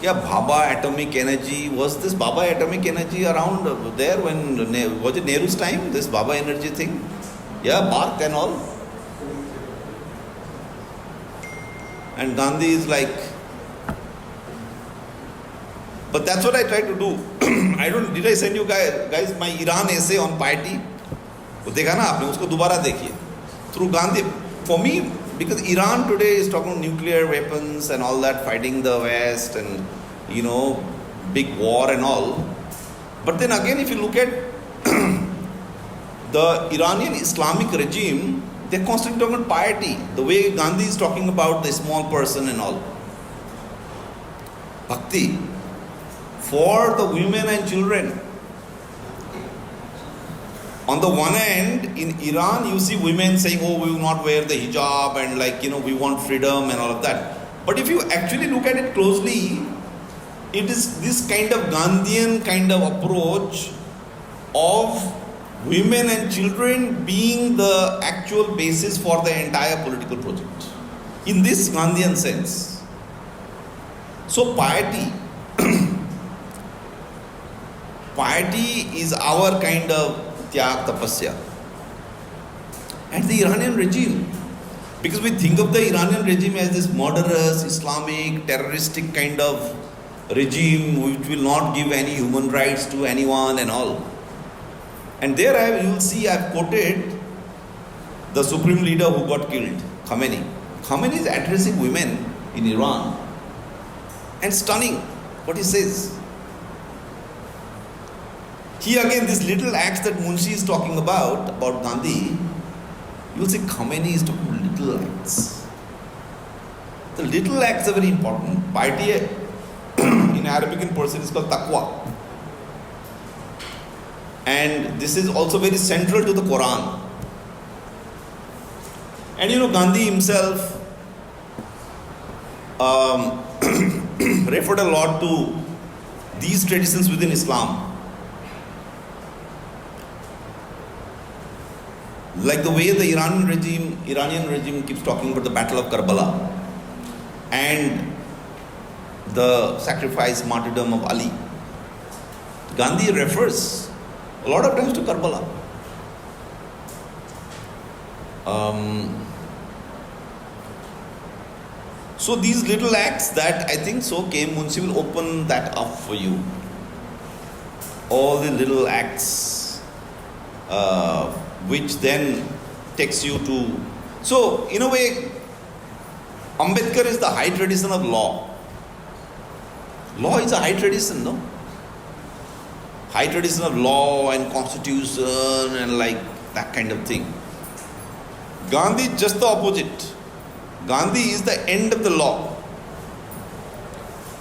Bhabha atomic energy. Was this Bhabha atomic energy around there when, was it Nehru's time, this Bhabha energy thing? Yeah, bark and all. And Gandhi is like, but that's what I try to do. Did I send you guys my Iran essay on piety? वो देखा ना आपने, उसको दोबारा देखिए. Through Gandhi, for me, because Iran today is talking about nuclear weapons and all that, fighting the West and, big war and all. But then again, if you look at the Iranian Islamic regime, they're constantly talking about piety. The way Gandhi is talking about the small person and all. Bhakti. For the women and children. On the one hand, in Iran, you see women saying, oh, we will not wear the hijab and we want freedom and all of that. But if you actually look at it closely, it is this kind of Gandhian kind of approach of women and children being the actual basis for the entire political project. In this Gandhian sense. So piety. Piety is our kind of tyag tapasya. And the Iranian regime, because we think of the Iranian regime as this murderous, Islamic, terroristic kind of regime which will not give any human rights to anyone and all. And there you will see I've quoted the supreme leader who got killed, Khamenei. Khamenei is addressing women in Iran. And stunning what he says. Here again, this little acts that Munshi is talking about Gandhi, you will see Khamenei is talking about little acts. The little acts are very important. Piety in Arabic in Persian is called taqwa. And this is also very central to the Quran. And Gandhi himself referred a lot to these traditions within Islam. Like the way the Iranian regime keeps talking about the Battle of Karbala and the sacrifice, martyrdom of Ali. Gandhi refers a lot of times to Karbala. So these little acts that I think Munshi will open that up for you. All the little acts which then takes you to... So, in a way, Ambedkar is the high tradition of law. Law is a high tradition, no? High tradition of law and constitution and that kind of thing. Gandhi is just the opposite. Gandhi is the end of the law.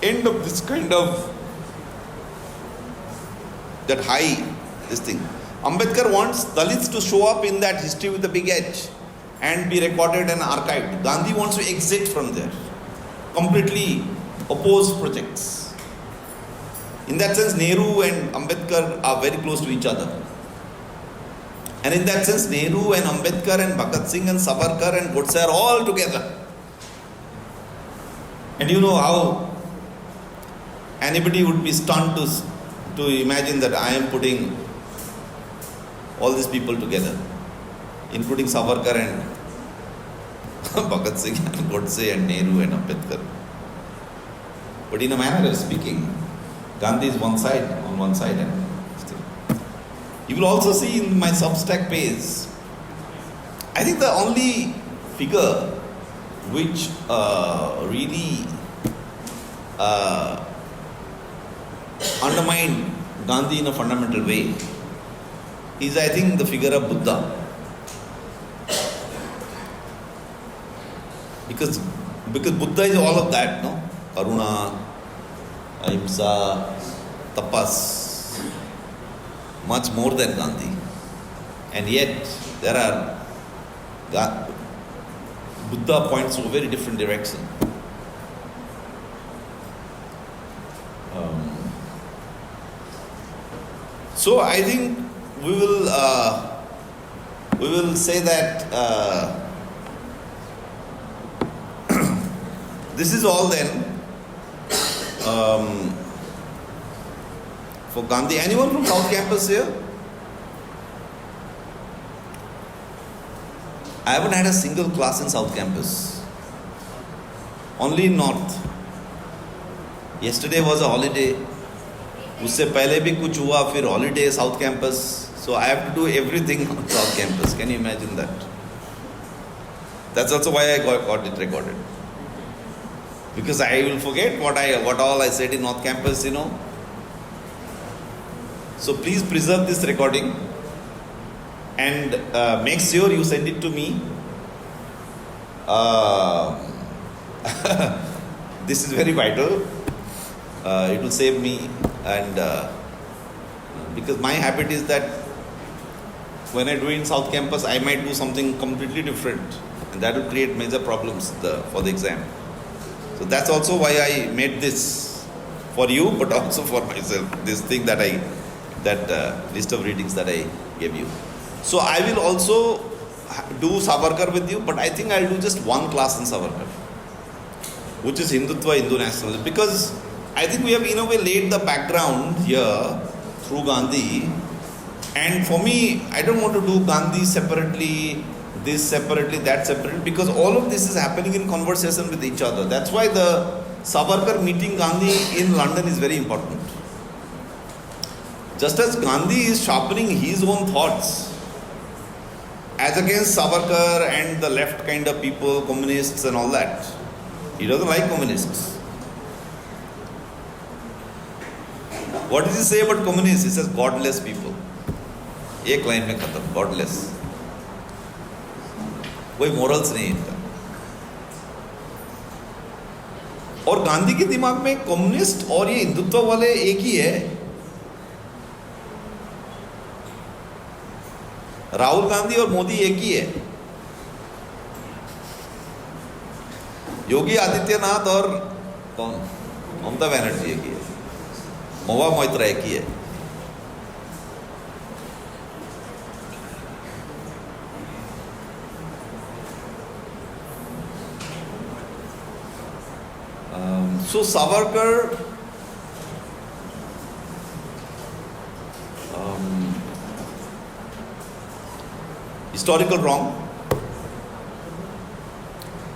End of this kind of... that high, this thing. Ambedkar wants Dalits to show up in that history with a big H and be recorded and archived. Gandhi wants to exit from there. Completely opposed projects. In that sense, Nehru and Ambedkar are very close to each other. And in that sense, Nehru and Ambedkar and Bhagat Singh and Savarkar and Godrej are all together. And you know how anybody would be stunned to imagine that I am putting all these people together, including Savarkar and Bhagat Singh and Godrej and Nehru and Ambedkar. But in a manner of speaking, Gandhi is on one side. And you will also see in my Substack page, I think the only figure which really undermined Gandhi in a fundamental way is, I think, the figure of Buddha. Because Buddha is all of that, no? Karuna, Ahimsa, Tapas, much more than Gandhi. And yet, Buddha points to a very different direction. So I think we will say that this is all then for Gandhi. Anyone from South Campus here? I haven't had a single class in South Campus. Only in North. Yesterday was a holiday. उससे पहले भी कुछ हुआ, फिर holiday South Campus. So I have to do everything on South Campus. Can you imagine that? That's also why I got it recorded. Because I will forget what all I said in North Campus, you know. So please preserve this recording and make sure you send it to me. This is very vital. It will save me, and because my habit is that when I do in South Campus, I might do something completely different, and that will create major problems for the exam. So that's also why I made this for you, but also for myself. This thing that list of readings that I gave you. So I will also do Savarkar with you, but I think I'll do just one class in Savarkar, which is Hindutva, Hindu nationalism, because I think we have in a way laid the background here through Gandhi. And for me, I don't want to do Gandhi separately, this separately, that separately, because all of this is happening in conversation with each other. That's why the Savarkar meeting Gandhi in London is very important. Just as Gandhi is sharpening his own thoughts as against Savarkar and the left kind of people, communists and all that. He doesn't like communists. What does he say about communists? He says godless people. एक line में खत्म, godless. कोई morals नहीं इनका. और गांधी के दिमाग में कम्युनिस्ट और ये हिंदुत्व वाले एक ही है. राहुल गांधी और मोदी एक ही है. योगी आदित्यनाथ और कौन, ममता बनर्जी एक ही है. महुआ मोइत्रा एक ही है. So Savarkar historical wrong.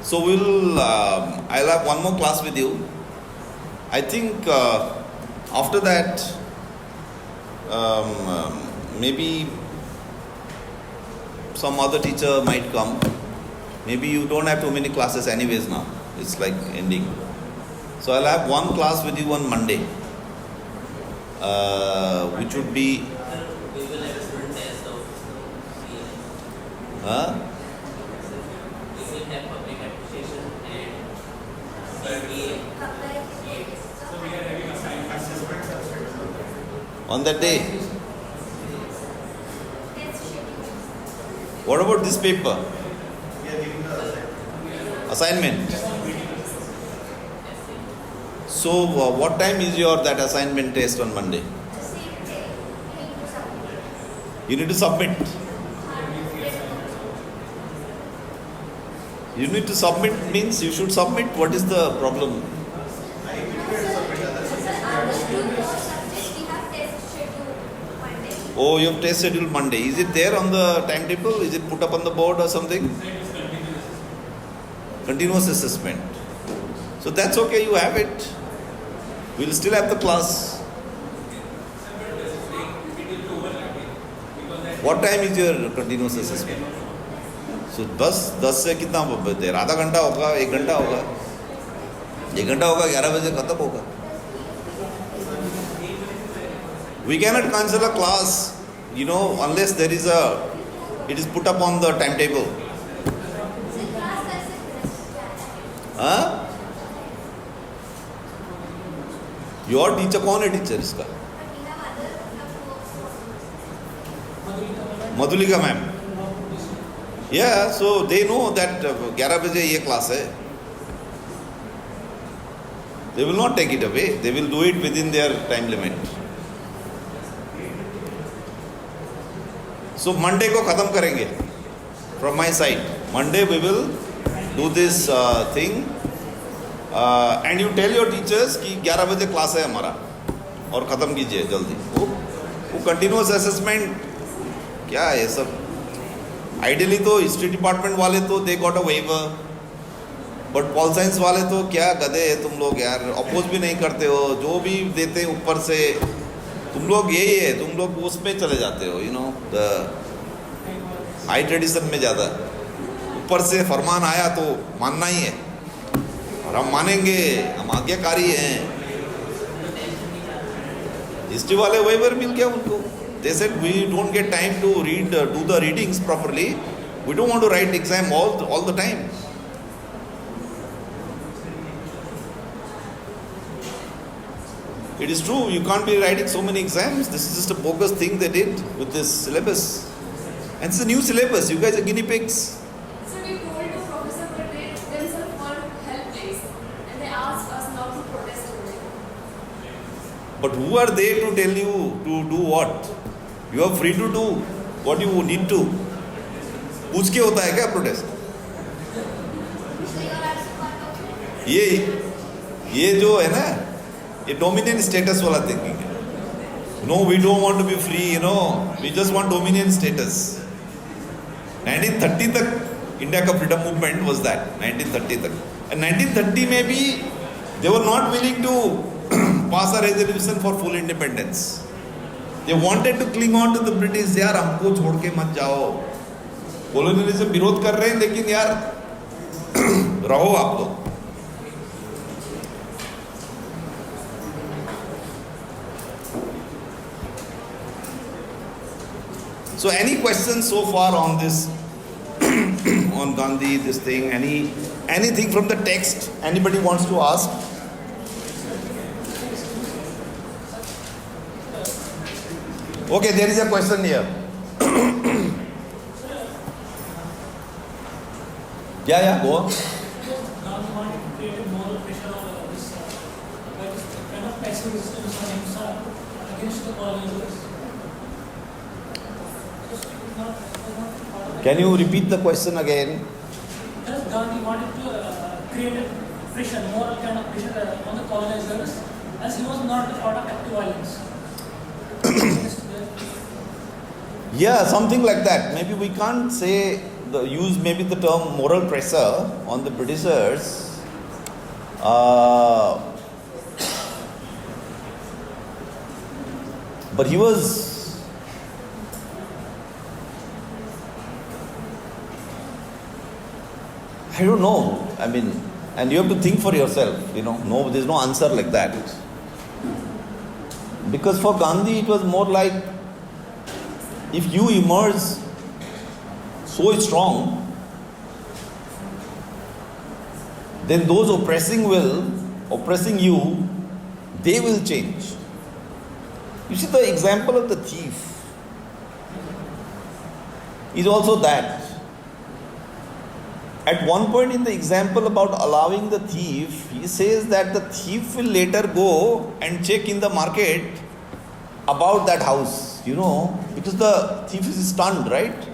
So I'll have one more class with you. I think after that maybe some other teacher might come. Maybe you don't have too many classes anyways now. It's like ending. So I'll have one class with you on Monday, which would be We will have a student test of We will have public appreciation and CPA. So we are having assessments. on that day. test schedule. What about this paper? We are giving the Assignment. So what time is your that assignment test on Monday? The same day, we need to submit. You need to submit. You need to submit means you should submit. What is the problem? Sir, after doing your subjects, we have test schedule Monday. Oh, you have test schedule Monday. Is it there on the timetable? Is it put up on the board or something? Continuous assessment. So that's okay, you have it. We'll still have the class. What time is your continuous assessment? So 10 से कितना देर? आधा घंटा होगा, 1 घंटा होगा? 1 घंटा होगा, 11 बजे खत्म होगा. We cannot cancel a class, unless it is put up on the timetable. So class कैसे करें? Huh? Your teacher कौन है टीचर इसका? But we have other Madhulika ma'am. Yeah, so they know that 11 बजे ये क्लास है. They will not take it away. They will do it within their time limit. So Monday को खत्म करेंगे. From my side, Monday we will do this thing. And you tell your teachers कि 11 बजे class है हमारा और ख़त्म कीजिए जल्दी. वो कंटिन्यूस असेसमेंट क्या है ये सब. आइडियली तो हिस्ट्री डिपार्टमेंट वाले तो they got a waiver, but pol science वाले तो क्या गधे है तुम लोग यार. अपोज भी नहीं करते हो, जो भी देते हैं ऊपर से तुम लोग यही है, तुम लोग उस पे चले जाते हो, you know, the high tradition में ज़्यादा. ऊपर से फरमान आया तो मानना ही है और हम मानेंगे, हम आज्ञाकारी हैं. हिस्ट्री वाले वेवर मिल गया उनको. They said we don't get time to read, do the readings properly. We don't want to write exam all the time. It is true, you can't be writing so many exams. This is just a bogus thing they did with this syllabus. And it's a new syllabus. You guys are guinea pigs. So we told the professor that they themselves were helpless and they asked us not to protest over it. But who are they to tell you to do what? You are free to do what you need to. पूछ के होता है क्या protest? So you are also part of it. ये जो है ना, ये डोमिनियन स्टेटस वाला थिंकिंग है. No, we don't want to be free, you know, we just want dominion status. 1930 तक इंडिया का फ्रीडम मूवमेंट वाज दैट. 1930 तक. एंड 1930 में भी they were not willing to pass a resolution for full independence. They wanted to cling on to the British. यार हमको छोड़ के मत जाओ. कॉलोनियलिज्म विरोध कर रहे हैं लेकिन यार रहो आप लोग. So any questions so far on this, on Gandhi, this thing, anything from the text anybody wants to ask? Okay, there is a question here. Yeah, go on. Gandhi wanted to create a moral pressure on this kind of passive resistance on himself against the colonizers. Can you repeat the question again? Does Gandhi wanted to create a pressure, moral kind of pressure on the colonizers, as he was not a part of active violence? Yeah, something like that. Maybe we can't say use maybe the term moral pressure on the Britishers. But he was. I don't know. I mean, and you have to think for yourself, you know. No, there's no answer like that. Because for Gandhi, it was more like if you emerge so strong, then those oppressing you, they will change. You see, the example of the thief is also that. At one point in the example about allowing the thief, he says that the thief will later go and check in the market about that house, you know, because the thief is stunned, right?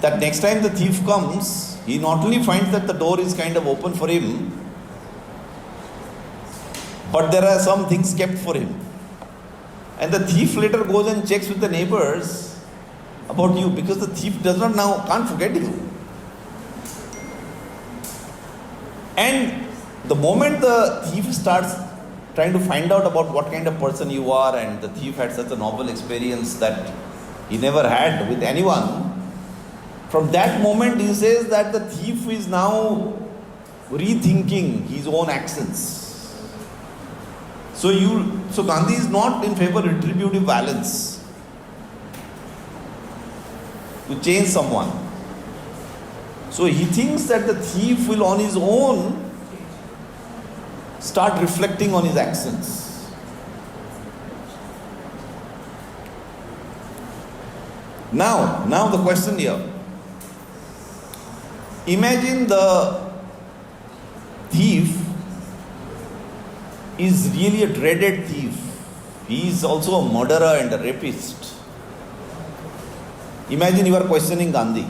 That next time the thief comes, he not only finds that the door is kind of open for him, but there are some things kept for him. And the thief later goes and checks with the neighbors about you, because the thief can't forget you. And the moment the thief starts trying to find out about what kind of person you are, and the thief had such a novel experience that he never had with anyone, from that moment he says that the thief is now rethinking his own actions. So Gandhi is not in favor of retributive violence to change someone. So he thinks that the thief will on his own start reflecting on his actions. Now the question here. Imagine the thief is really a dreaded thief. He is also a murderer and a rapist. Imagine you are questioning Gandhi.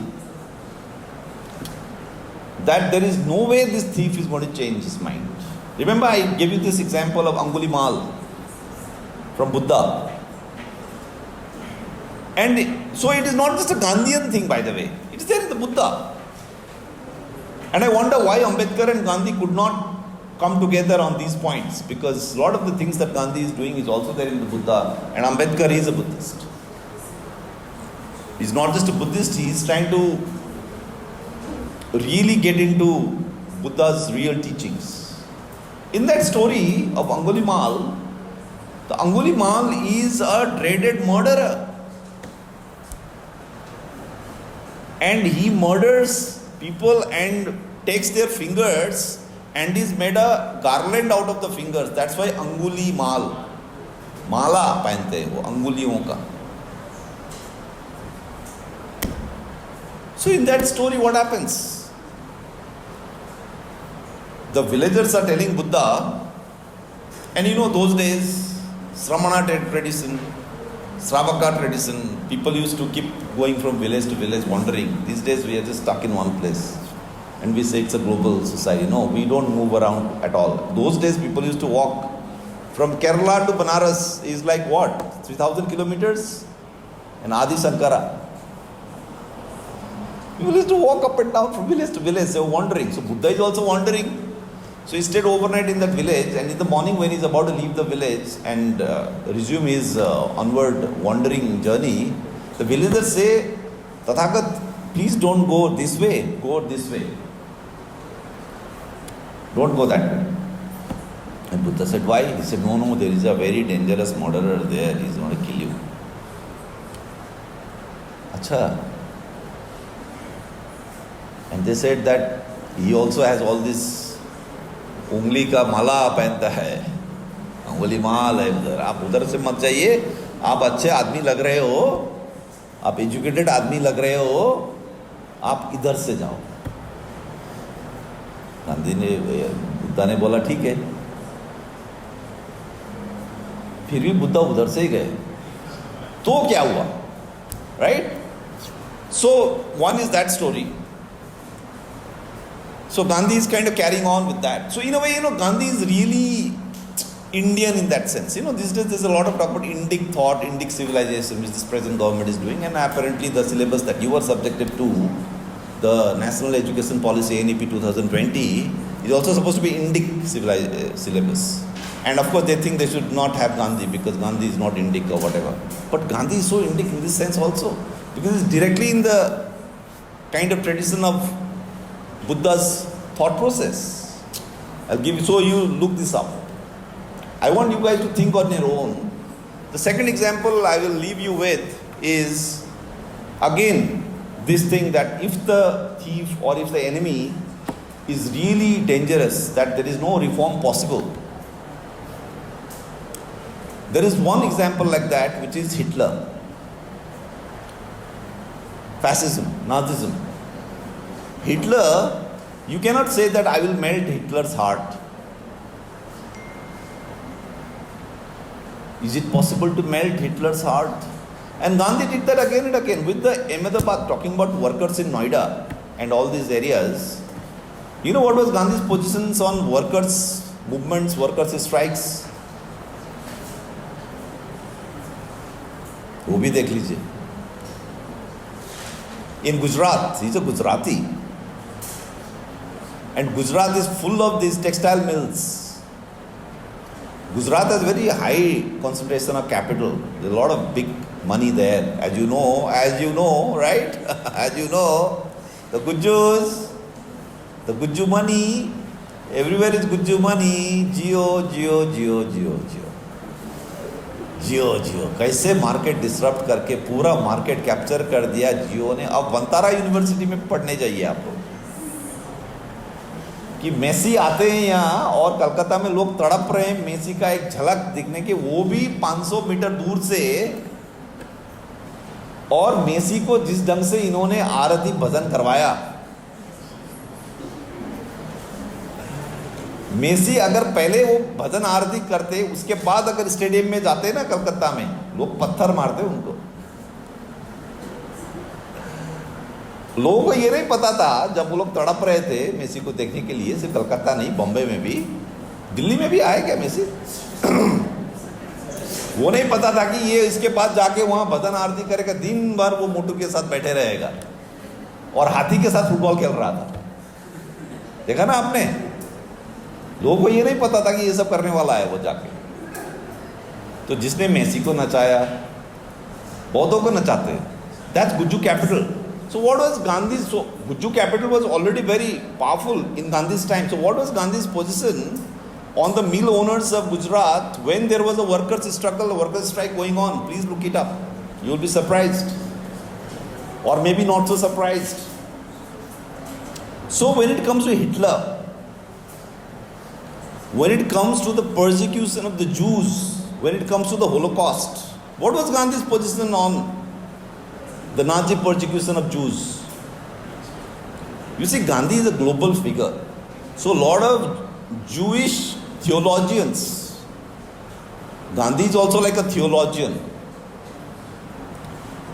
that there is no way this thief is going to change his mind. Remember, I gave you this example of Angulimal from Buddha. And so it is not just a Gandhian thing, by the way. It is there in the Buddha. And I wonder why Ambedkar and Gandhi could not come together on these points, because a lot of the things that Gandhi is doing is also there in the Buddha, and Ambedkar is a Buddhist. He's not just a Buddhist, he is trying to really get into Buddha's real teachings. In that story of Angulimal, the Angulimal is a dreaded murderer. And he murders people and takes their fingers and is made a garland out of the fingers. That's why Anguli Mal. Mala पहनते हैं वो अंगुलियों का. So in that story what happens? The villagers are telling Buddha, and you know those days, Sramana tradition, Sravaka tradition, people used to keep going from village to village wandering. These days we are just stuck in one place. And we say it's a global society. No, we don't move around at all. Those days people used to walk from Kerala to Banaras is like what? 3,000 kilometers? And Adi Sankara. People used to walk up and down from village to village. They were wandering. So Buddha is also wandering. So he stayed overnight in that village, and in the morning when he is about to leave the village and resume his onward wandering journey, the villagers say, Tathagat, please don't go this way, go this way. Don't go that way. And Buddha said, why? He said, no, there is a very dangerous murderer there, he is going to kill you. Acha. And they said that he also has all this उंगली का माला पहनता है, अंगुली माल है उधर, आप उधर से मत जाइए, आप अच्छे आदमी लग रहे हो, आप एजुकेटेड आदमी लग रहे हो, आप इधर से जाओ. गांधी ने बुद्धा ने बोला ठीक है, फिर भी बुद्धा उधर से ही गए. तो क्या हुआ? Right? So one is that story. So Gandhi is kind of carrying on with that. So in a way, Gandhi is really Indian in that sense. These days there's a lot of talk about Indic thought, Indic civilization, which this present government is doing, and apparently the syllabus that you were subjected to, the National Education Policy NEP 2020, is also supposed to be Indic syllabus. And of course they think they should not have Gandhi because Gandhi is not Indic or whatever. But Gandhi is so Indic in this sense also, because it's directly in the kind of tradition of Buddha's thought process. I'll give you, so you look this up. I want you guys to think on your own. The second example I will leave you with is, again, this thing that if the thief or if the enemy is really dangerous, that there is no reform possible. There is one example like that, which is Hitler. Fascism, Nazism. Hitler, you cannot say that I will melt Hitler's heart. Is it possible to melt Hitler's heart? And Gandhi did that again and again with the Ahmedabad, talking about workers in Noida and all these areas. You know what was Gandhi's positions on workers' movements, workers' strikes? वो भी देख लीजिए. In Gujarat, he's a Gujarati. And Gujarat is full of these textile mills. Gujarat has very high concentration of capital. There's a lot of big money there. As you know, right? As you know, the Gujju money, everywhere is Gujju money. जियो कैसे market disrupt करके पूरा market capture कर दिया जियो ने. अब Vantara university में पढ़ने जाइए आप लोग कि मेसी आते हैं यहाँ और कलकत्ता में लोग तड़प रहे हैं मेसी का एक झलक दिखने के, वो भी 500 मीटर दूर से. और मेसी को जिस ढंग से इन्होंने आरती भजन करवाया, मेसी अगर पहले वो भजन आरती करते, उसके बाद अगर स्टेडियम में जाते ना कलकत्ता में, लोग पत्थर मारते उनको. लोगों को ये नहीं पता था जब वो लोग तड़प रहे थे मेसी को देखने के लिए, सिर्फ कलकत्ता नहीं, बॉम्बे में भी, दिल्ली में भी आए क्या मेसी? वो नहीं पता था कि ये इसके पास जाके वहाँ भजन आरती करेगा, दिन भर वो मोटू के साथ बैठे रहेगा और हाथी के साथ फुटबॉल खेल रहा था। देखा ना आपने? लोगों को ये नहीं पता था कि ये सब करने वाला है वो जाके। तो जिसने मेसी को नचाया, बौद्धों को नचाते हैं, that's Gujju capital. So what was Gandhi's, so Gujju capital was already very powerful in Gandhi's time. So what was Gandhi's position on the mill owners of Gujarat when there was a workers' struggle, a workers' strike going on? Please look it up. You will be surprised. Or maybe not so surprised. So when it comes to Hitler, when it comes to the persecution of the Jews, when it comes to the Holocaust, what was Gandhi's position on the Nazi persecution of Jews? You see, Gandhi is a global figure. So a lot of Jewish theologians, Gandhi is also like a theologian.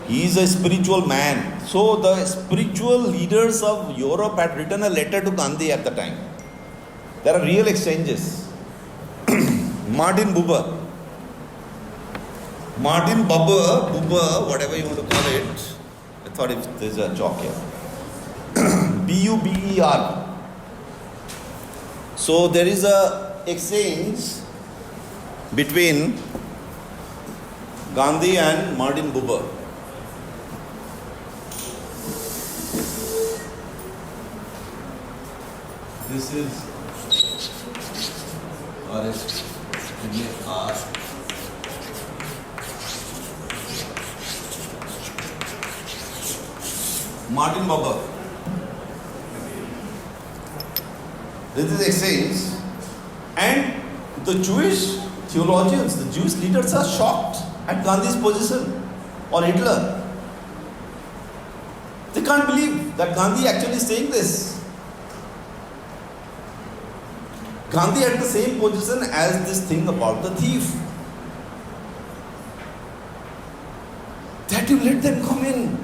He is a spiritual man. So the spiritual leaders of Europe had written a letter to Gandhi at the time. There are real exchanges. Martin Buber, whatever you want to call it. I thought if there's a joke here. Buber. So there is a exchange between Gandhi and Martin Buber. This is R. Martin Buber. This is exchange, and the Jewish theologians, the Jewish leaders are shocked at Gandhi's position on Hitler. They can't believe that Gandhi actually is saying this. Gandhi had the same position as this thing about the thief. That you let them come in.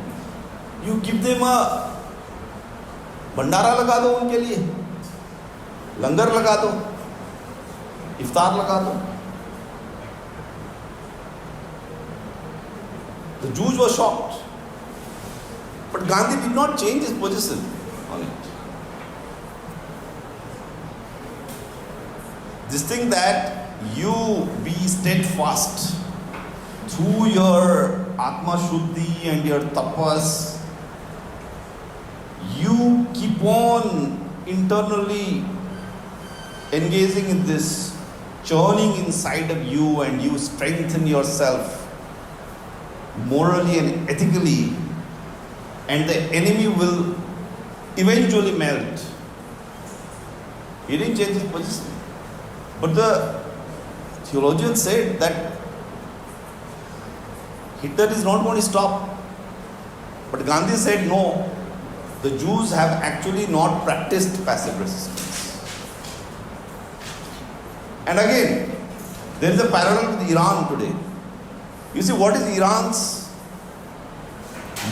You give them a भंडारा लगा दो उनके लिए, लंगर लगा दो, इफ्तार लगा दो. The Jews were shocked. But Gandhi did not change his position on it. This thing that you be steadfast through your Atma Shuddhi and your tapas, you keep on internally engaging in this churning inside of you, and you strengthen yourself morally and ethically, and the enemy will eventually melt. He didn't change his position. But the theologians said that Hitler is not going to stop. But Gandhi said no, the Jews have actually not practiced passive resistance. And again, there is a parallel with Iran today. You see, what is Iran's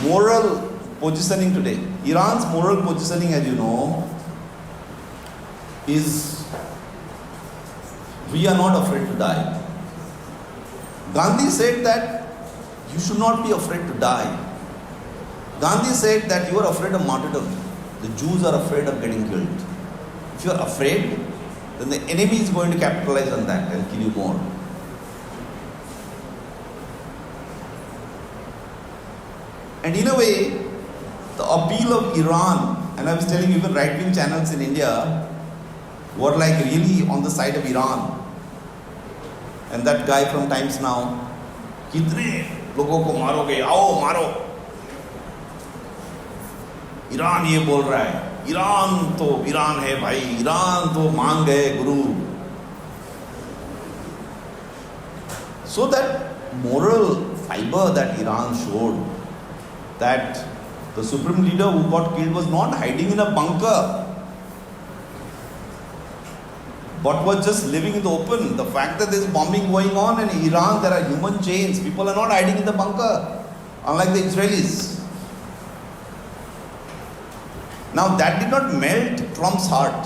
moral positioning today? Iran's moral positioning, as you know, is we are not afraid to die. Gandhi said that you should not be afraid to die. Gandhi said that you are afraid of martyrdom. The Jews are afraid of getting killed. If you are afraid, then the enemy is going to capitalize on that and kill you more. And in a way, the appeal of Iran, and I was telling you, even right-wing channels in India were like really on the side of Iran. And that guy from Times Now, कितने लोगों को मारोगे, आओ मारो. Iran ये बोल रहा है, ईरान है भाई, ईरान तो मान गए गुरु. So that moral fiber that Iran showed, that the supreme leader who got killed was not hiding in a bunker, but was just living in the open. The fact that there is bombing going on in Iran, there are human chains. People are not hiding in the bunker, unlike the Israelis. Now that did not melt Trump's heart.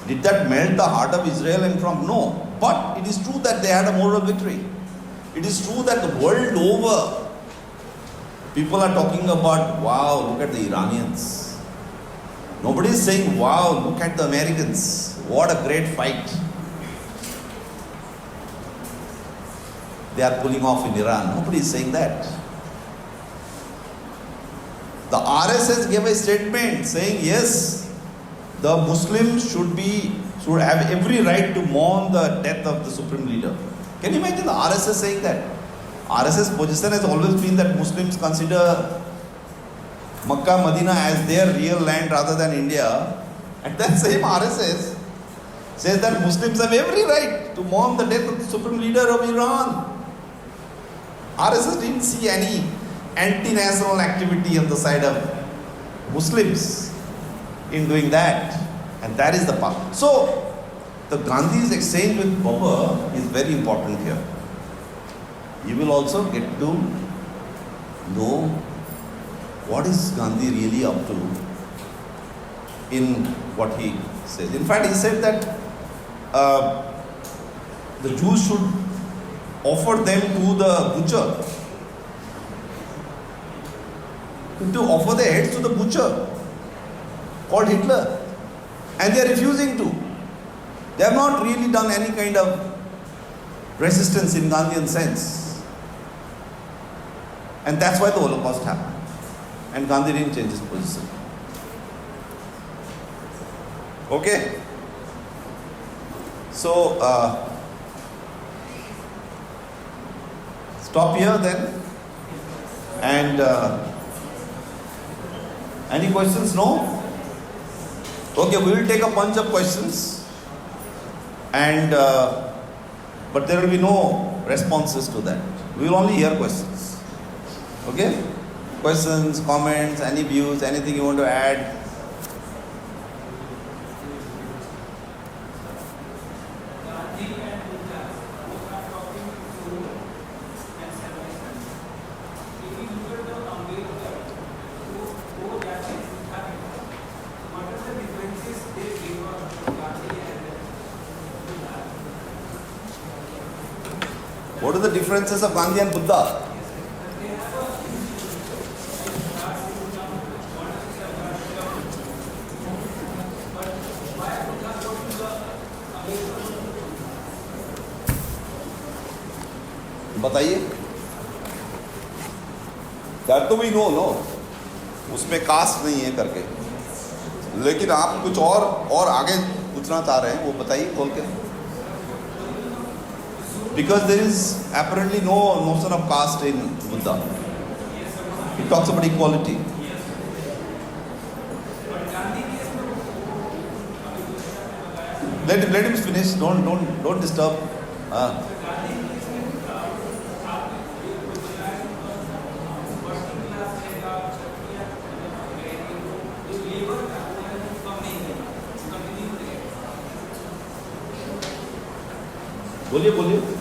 Did that melt the heart of Israel and Trump? No. But it is true that they had a moral victory. It is true that the world over, people are talking about, wow, look at the Iranians. Nobody is saying, wow, look at the Americans. What a great fight they are pulling off in Iran. Nobody is saying that. The RSS gave a statement saying, yes, the Muslims should have every right to mourn the death of the supreme leader. Can you imagine the RSS saying that? RSS position has always been that Muslims consider Makkah, Medina as their real land rather than India. And that same RSS says that Muslims have every right to mourn the death of the supreme leader of Iran. RSS didn't see any anti-national activity on the side of Muslims in doing that. And that is the part. So, the Gandhi's exchange with Baba is very important here. You will also get to know what is Gandhi really up to in what he says. In fact, he said that the Jews should offer them to the butcher. To offer their heads to the butcher called Hitler. And they are refusing to. They have not really done any kind of resistance in Gandhian sense. And that's why the Holocaust happened. And Gandhi didn't change his position. Okay? So, stop here then. And any questions? No? Okay, we will take a bunch of questions. And but there will be no responses to that. We will only hear questions. Okay? Questions, comments, any views, anything you want to add? What are the differences of Gandhi and Buddha? बताइए. That तो we know, no? उसमें cast नहीं है करके. लेकिन आप कुछ और आगे पूछना चाह रहे हैं, वो बताइए खोल के. Because there is apparently no notion of caste in Buddha. He talks about equality. Let him finish. Don't disturb. बोलिए.